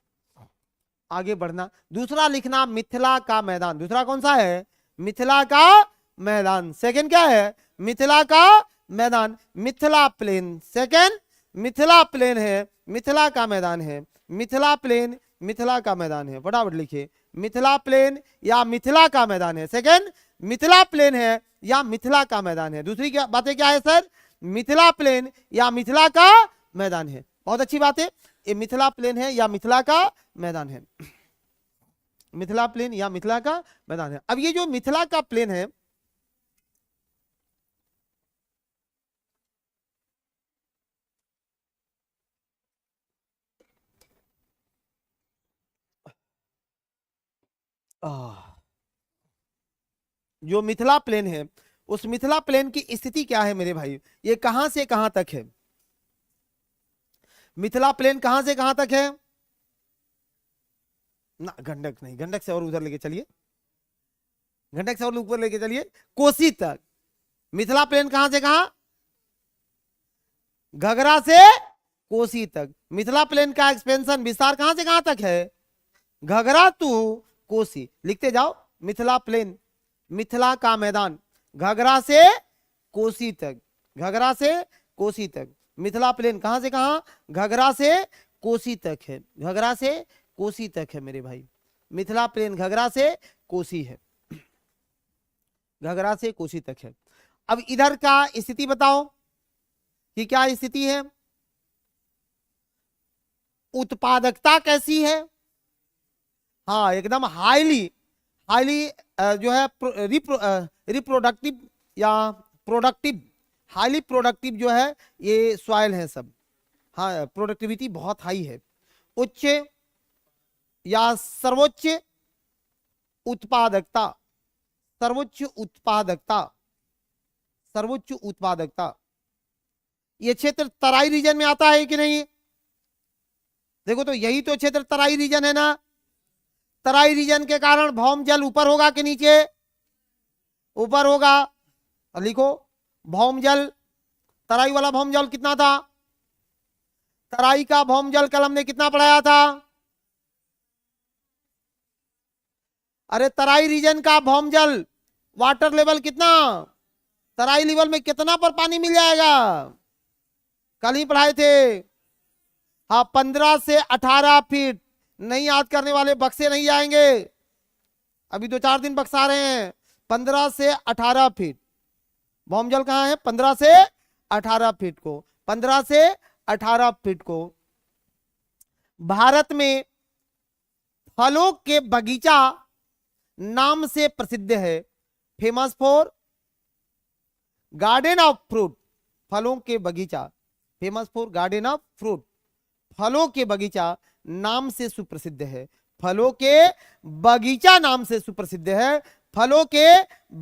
आगे बढ़ना। दूसरा लिखना मिथिला का मैदान। दूसरा कौन सा है? मिथिला का मैदान। सेकंड क्या है? मिथिला का मैदान, Mithila plain. Second Mithila plain है, मिथिला का मैदान है। मिथिला प्लेन, मिथिला का मैदान है। फटाफट लिखिए, मिथिला प्लेन या मिथिला का मैदान है। सेकंड मिथिला प्लेन है या मिथिला का मैदान है। दूसरी क्या बातें क्या है सर? मिथिला प्लेन या मिथिला का मैदान है। बहुत अच्छी बात है। ये मिथिला प्लेन है या मिथिला का मैदान है, मिथिला प्लेन या मिथिला का मैदान है। अब ये जो मिथिला का प्लेन है, जो मिथिला प्लेन है, उस मिथिला प्लेन की स्थिति क्या है मेरे भाई? ये कहां से कहां तक है? मिथिला प्लेन कहां से कहां तक है? ना गंडक नहीं, गंडक से और उधर लेके चलिए, गंडक से और ऊपर लेके चलिए, कोसी तक। मिथिला प्लेन कहां से कहां? घगरा से कोसी तक। मिथिला प्लेन का एक्सपेंशन विस्तार कहां से कहां तक है? घगरा टू कोसी। लिखते जाओ, मिथिला प्लेन, मिथिला का मैदान, घगरा से कोसी तक, घगरा से कोसी तक। मिथिला प्लेन कहां से कहां? घगरा से कोसी तक है, घगरा से कोसी तक है मेरे भाई। मिथिला प्लेन घगरा से कोसी है, घगरा से कोसी तक है। अब इधर का स्थिति बताओ कि क्या स्थिति है? उत्पादकता कैसी है? हाँ एकदम हाईली, हाईली जो है रिप्रोडक्टिव या प्रोडक्टिव, हाईली प्रोडक्टिव जो है ये सॉइल है सब। हाँ प्रोडक्टिविटी बहुत हाई है। उच्च या सर्वोच्च उत्पादकता, सर्वोच्च उत्पादकता, सर्वोच्च उत्पादकता। ये क्षेत्र तराई रीजन में आता है कि नहीं? देखो तो यही तो क्षेत्र तराई रीजन है ना। तराई रीजन के कारण भौम जल ऊपर होगा कि नीचे? ऊपर होगा। लिखो भौम जल, तराई वाला भौम जल कितना था? तराई का भौम जल कल हमने कितना पढ़ाया था? अरे तराई रीजन का भौम जल वाटर लेवल कितना? तराई लेवल में कितना पर पानी मिल जाएगा? कल ही पढ़ाए थे। हाँ 15 से 18 फीट। नहीं याद करने वाले बक्से नहीं जाएंगे, अभी 2-4 दिन बक्सा रहे हैं। 15 से 18 फीट भौम जल कहाँ है? 15 से 18 फीट को, 15 से 18 फीट को। भारत में फलों के बगीचा नाम से प्रसिद्ध है, famous for garden of fruit. फलों के बगीचा, famous for garden of fruit. फलों के बगीचा नाम से सुप्रसिद्ध है, फलों के बगीचा नाम से सुप्रसिद्ध है, फलों के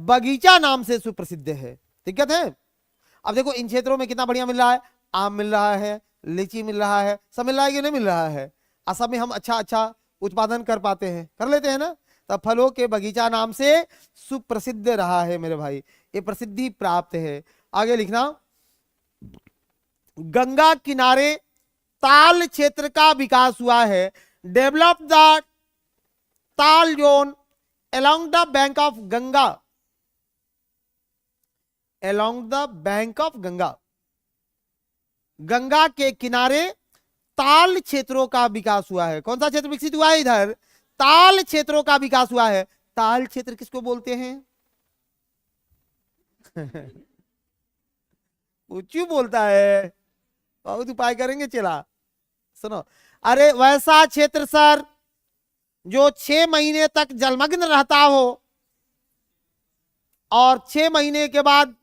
बगीचा नाम से सुप्रसिद्ध है। दिक्कत है? अब देखो इन क्षेत्रों में कितना बढ़िया मिल रहा है, आम मिल रहा है, लीची मिल रहा है, सब मिल रहा है कि नहीं मिल रहा है? असम में हम अच्छा अच्छा उत्पादन कर पाते हैं, कर लेते हैं ना। तब फलों के बगीचा नाम से सुप्रसिद्ध रहा है मेरे भाई, ये प्रसिद्धि प्राप्त है। आगे लिखना, गंगा किनारे ताल क्षेत्र का विकास हुआ है। डेवलप द ताल zone along the bank of Ganga, along the bank of Ganga, Ganga के किनारे ताल क्षेत्रों का विकास हुआ है। कौन सा क्षेत्र विकसित हुआ है? इधर ताल क्षेत्रों का विकास हुआ है। ताल क्षेत्र किसको बोलते हैं? ऊंचू बोलता है, बहुत उपाय करेंगे चला। सुनो, अरे वैसा क्षेत्र सर जो 6 महीने तक जलमग्न रहता हो और 6 महीने के बाद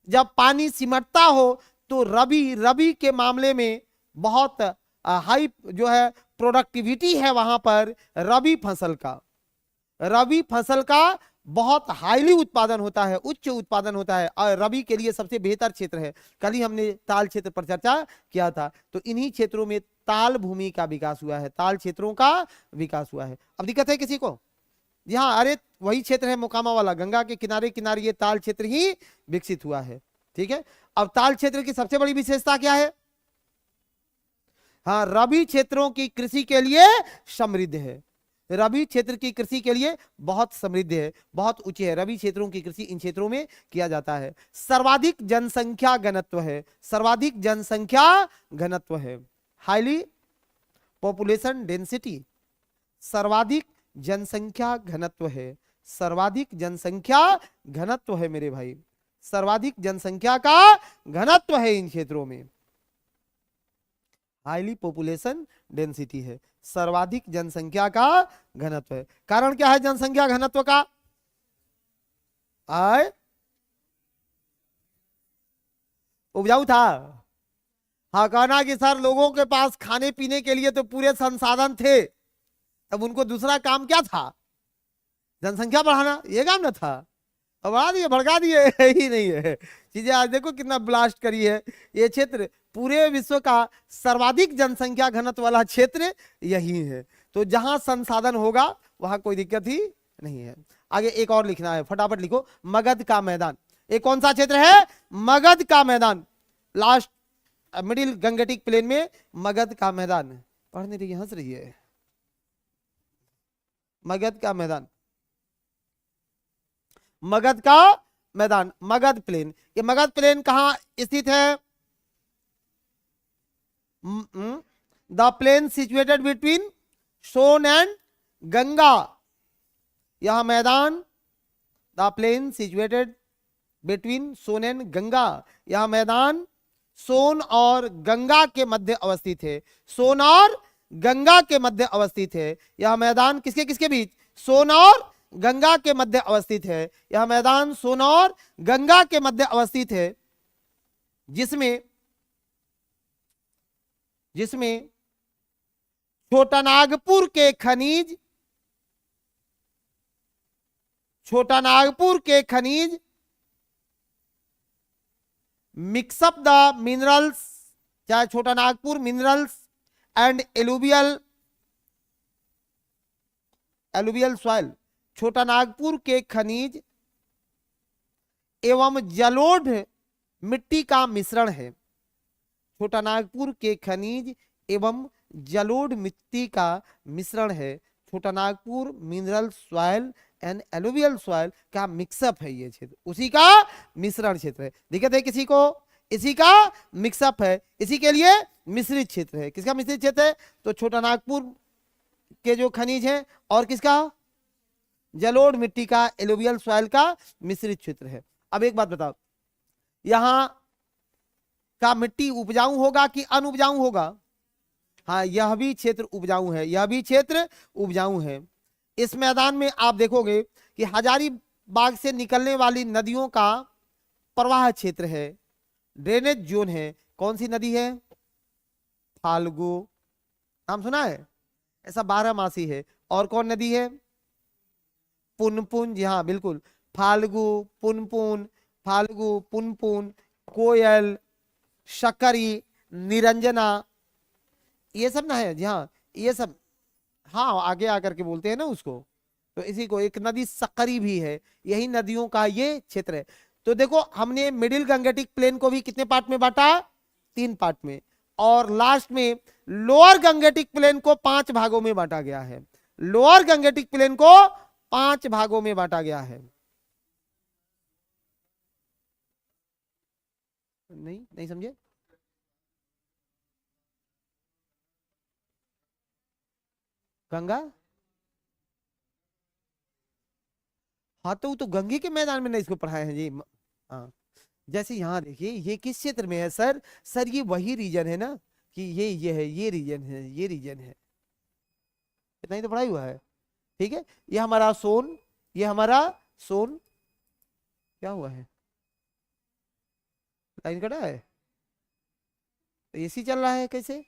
जब पानी सिमटता हो तो रबी के मामले में बहुत हाई जो है प्रोडक्टिविटी है वहां पर। रबी फसल का बहुत हाईली उत्पादन होता है, उच्च उत्पादन होता है और रबी के लिए सबसे बेहतर क्षेत्र है। कल ही हमने ताल क्षेत्र पर चर्चा किया था। तो इन्हीं क्षेत्रों में ताल भूमि का विकास हुआ है, ताल क्षेत्रों का विकास हुआ है। अब दिक्कत है किसी को? जी हाँ, अरे वही क्षेत्र है मोकामा वाला, गंगा के किनारे किनारे ये ताल क्षेत्र ही विकसित हुआ है। ठीक है, अब ताल क्षेत्र की सबसे बड़ी विशेषता क्या है? हाँ, रबी क्षेत्रों की कृषि के लिए समृद्ध है। रबी क्षेत्र की कृषि के लिए बहुत समृद्ध है, बहुत उच्च है। रबी क्षेत्रों की कृषि इन क्षेत्रों में किया जाता है। सर्वाधिक जनसंख्या घनत्व है, सर्वाधिक जनसंख्या घनत्व है, हाईली पॉपुलेशन डेंसिटी। सर्वाधिक जनसंख्या घनत्व है, सर्वाधिक जनसंख्या घनत्व है मेरे भाई, सर्वाधिक जनसंख्या का घनत्व है इन क्षेत्रों में। हाईली पॉपुलेशन डेंसिटी है, सर्वाधिक जनसंख्या का घनत्व है। कारण क्या है जनसंख्या घनत्व का? आय उपजाऊ था। हाँ, कहना कि सर लोगों के पास खाने पीने के लिए तो पूरे संसाधन थे, तब उनको दूसरा काम क्या था? जनसंख्या बढ़ाना, ये काम ना था। अब बढ़ा दिए, भड़का दिए, ही नहीं है चीजें। आज देखो कितना ब्लास्ट करी है ये क्षेत्र। पूरे विश्व का सर्वाधिक जनसंख्या घनत्व वाला क्षेत्र यही है। तो जहां संसाधन होगा वहां कोई दिक्कत ही नहीं है। आगे एक और लिखना है, फटाफट लिखो। मगध का मैदान, एक कौन सा क्षेत्र है? मगध का मैदान, लास्ट मिडिल गंगेटिक प्लेन में मगध का मैदान। पढ़ने रही, हंस रही है। मगध का मैदान, मगध का मैदान, मगध प्लेन। ये मगध प्लेन कहां स्थित है? The plain situated between Son and Ganga. यह मैदान, the plain situated between Son and Ganga, यह मैदान सोन और गंगा के मध्य अवस्थित है। सोन और गंगा के मध्य अवस्थित है यह मैदान। किसके किसके बीच? सोन और गंगा के मध्य अवस्थित है यह मैदान, सोन और गंगा के मध्य अवस्थित है, जिसमें छोटा नागपुर के खनिज, छोटा नागपुर के खनिज मिक्सअप द मिनरल्स, चाहे छोटा Nagpur minerals and alluvial soil. छोटा नागपुर के खनिज एवं जलोढ़ मिट्टी का मिश्रण है। छोटा नागपुर के खनिज एवं जलोढ़ मिट्टी का मिश्रण है। छोटा Nagpur mineral soil and alluvial soil का मिक्सअप है ये क्षेत्र, उसी का मिश्रण क्षेत्र है। दिक्कत है किसी को? इसी का मिक्सअप है, इसी के लिए मिश्रित क्षेत्र है। किसका मिश्रित क्षेत्र है? तो छोटा नागपुर के जो खनिज है और किसका? जलोढ़ मिट्टी का, एलुवियल सॉइल का मिश्रित क्षेत्र है। अब एक बात बताओ, यहां का मिट्टी उपजाऊ होगा कि अनउपजाऊ होगा? हाँ, यह भी क्षेत्र उपजाऊ है, यह भी क्षेत्र उपजाऊ है। इस मैदान में आप देखोगे कि हजारीबाग से निकलने वाली नदियों का प्रवाह क्षेत्र है, ड्रेनेज जोन है। कौन सी नदी है? फाल्गु, नाम सुना है? ऐसा 12 मासी है। और कौन नदी है? पुनपुन। जी हाँ बिल्कुल, फाल्गु, पुनपुन, फाल्गु, पुनपुन, कोयल, शकरी, निरंजना, ये सब ना है। जी हाँ, ये सब, हाँ आगे आकर के बोलते हैं ना उसको, तो इसी को। एक नदी सकरी भी है, यही नदियों का ये क्षेत्र है। तो देखो, हमने मिडिल गंगेटिक प्लेन को भी कितने पार्ट में बांटा? 3 पार्ट में। और लास्ट में लोअर गंगेटिक प्लेन को 5 भागों में बांटा गया है। लोअर गंगेटिक प्लेन को 5 भागों में बांटा गया है। नहीं नहीं समझे? गंगा, हाँ तो वो तो गंगे के मैदान में नहीं इसको पढ़ाए हैं जी। हाँ, जैसे यहाँ देखिए ये किस क्षेत्र में है सर? सर ये वही रीजन है ना कि ये है, ये रीजन है, ये रीजन है, इतना ही तो पढ़ाई हुआ है। ठीक है, ये हमारा सोन, ये हमारा सोन, क्या हुआ है? लाइन कटा है? एसी चल रहा है कैसे?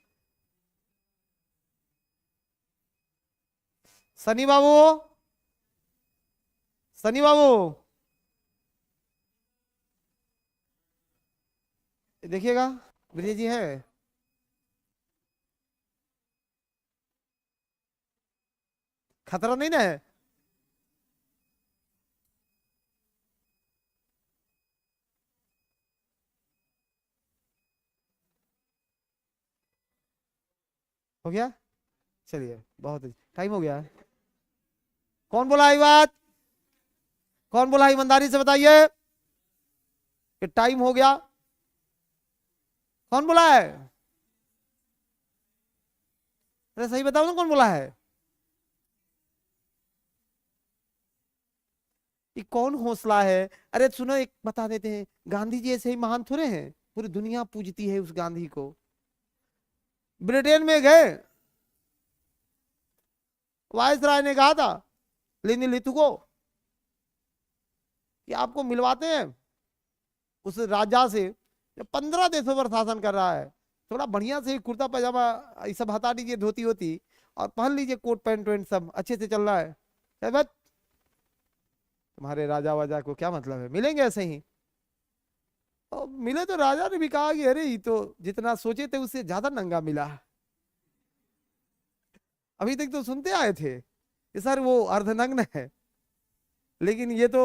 सनी बाबू, सनी बाबू देखिएगा, विजय जी है? खतरा नहीं ना है? हो गया? चलिए बहुत टाइम हो गया है। कौन बोला ये बात? कौन बोला? ईमानदारी से बताइए कि टाइम हो गया। कौन बोला है? अरे सही बताओ ना, कौन बोला है? ये कौन हौसला है? अरे सुनो, एक बता देते हैं, गांधी जी ऐसे ही महान थोड़े हैं, पूरी दुनिया पूजती है उस गांधी को। ब्रिटेन में गए, वायसराय ने कहा था लेनी लिथु को कि आपको मिलवाते हैं उस राजा से जो 15 देशों पर शासन कर रहा है, थोड़ा बढ़िया से कुर्ता पैजामा ये सब हटा दीजिए, धोती होती, और पहन लीजिए कोट पैंट वैंट, सब अच्छे से चल रहा है। बस तुम्हारे राजा वाजा को क्या मतलब है, मिलेंगे ऐसे ही। और मिले तो राजा ने भी कहा कि अरे ये तो जितना सोचे थे उससे ज्यादा नंगा मिला। अभी तक तो सुनते आए थे कि सर वो अर्धनग्न है, लेकिन ये तो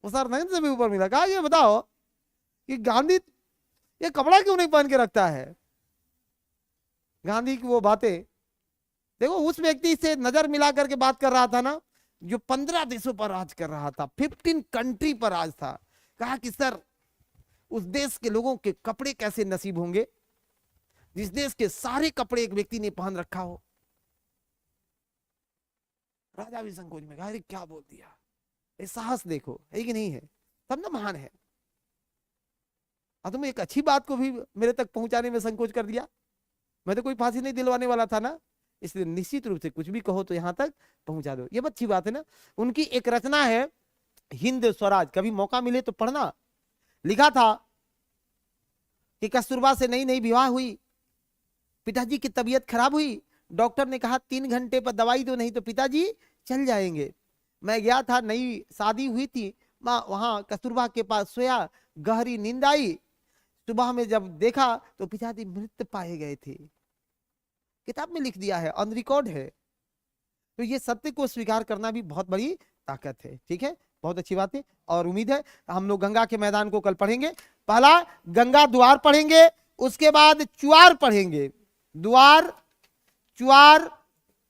उस अर्धनग्न से भी ऊपर मिला। कहा ये बताओ कि गांधी ये कपड़ा क्यों नहीं पहन के रखता है? गांधी की वो बातें देखो, उस व्यक्ति से नजर मिला करके बात कर रहा था ना जो 15 देशों पर राज कर रहा था, 15 कंट्री पर राज था। कहा कि सर उस देश के लोगों के कपड़े कैसे नसीब होंगे जिस देश के सारे कपड़े एक व्यक्ति ने पहन रखा हो। राजा भी संकोच में कहा, अरे क्या बोल दिया, ये साहस देखो, है कि नहीं है? तब ना महान है। और तुम एक अच्छी बात को भी मेरे तक पहुंचाने में संकोच कर दिया। मैं तो कोई फांसी नहीं दिलवाने वाला था ना, इसलिए निश्चित रूप से कुछ भी कहो तो यहां तक पहुंचा दो, ये अच्छी बात है ना। उनकी एक रचना है हिंद स्वराज, कभी मौका मिले तो पढ़ना। लिखा था कि कस्तूरबा से नई नई विवाह हुई, पिताजी की तबीयत खराब हुई, डॉक्टर ने कहा 3 घंटे पर दवाई दो नहीं तो पिताजी चल जाएंगे। मैं गया था, नई शादी हुई थी, वहां कस्तूरबा के पास सोया, गहरी नींद आई, सुबह में जब देखा तो पिताजी मृत पाए गए थे। किताब में लिख दिया है, ऑन रिकॉर्ड है। तो ये सत्य को स्वीकार करना भी बहुत बड़ी ताकत है। ठीक है, बहुत अच्छी बात है। और उम्मीद है हम लोग गंगा के मैदान को कल पढ़ेंगे। पहला गंगा द्वार पढ़ेंगे, उसके बाद चुआर पढ़ेंगे। द्वार, चुआर,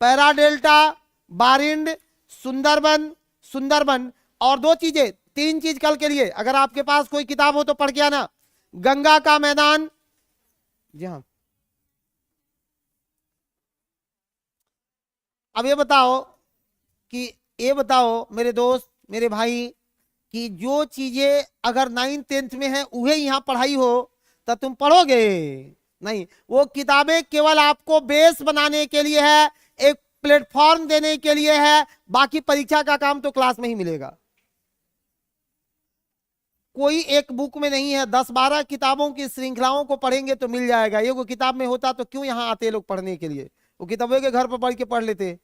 पैरा डेल्टा, बारिंड, सुंदरबन, सुंदरबन, और 2 चीजें, 3 चीज कल के लिए अगर आपके पास कोई किताब हो तो पढ़ के आना। गंगा का मैदान, जी हाँ। अब ये बताओ मेरे दोस्त, मेरे भाई, कि जो चीजें अगर 9th 10th में है वह यहाँ पढ़ाई हो तो तुम पढ़ोगे नहीं। वो किताबें केवल आपको बेस बनाने के लिए है, एक प्लेटफॉर्म देने के लिए है, बाकी परीक्षा का काम तो क्लास में ही मिलेगा। कोई एक बुक में नहीं है, 10-12 किताबों की श्रृंखलाओं को पढ़ेंगे तो मिल जाएगा। ये वो किताब में होता तो क्यों यहाँ आते लोग पढ़ने के लिए, वो किताबों के घर पर पढ़ के पढ़ लेते।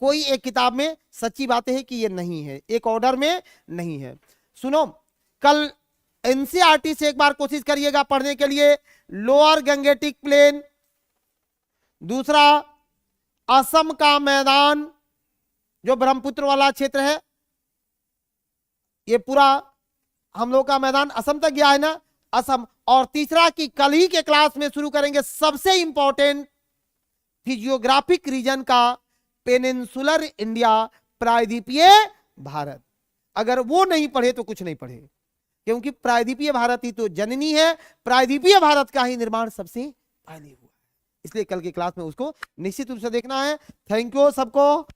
कोई एक किताब में, सच्ची बात है कि ये नहीं है, एक ऑर्डर में नहीं है। सुनो, कल एनसीईआरटी से एक बार कोशिश करिएगा पढ़ने के लिए। लोअर गंगेटिक प्लेन, दूसरा असम का मैदान जो ब्रह्मपुत्र वाला क्षेत्र है, ये पूरा हम लोग का मैदान असम तक गया है ना, असम। और तीसरा की कल ही के क्लास में शुरू करेंगे सबसे इंपॉर्टेंट फिजियोग्राफिक रीजन का पेनिनसुलर इंडिया, प्रायद्वीपीय भारत। अगर वो नहीं पढ़े तो कुछ नहीं पढ़े, क्योंकि प्रायद्वीपीय भारत ही तो जननी है, प्रायद्वीपीय भारत का ही निर्माण सबसे पहले हुआ, इसलिए कल की क्लास में उसको निश्चित रूप से देखना है। थैंक यू सबको।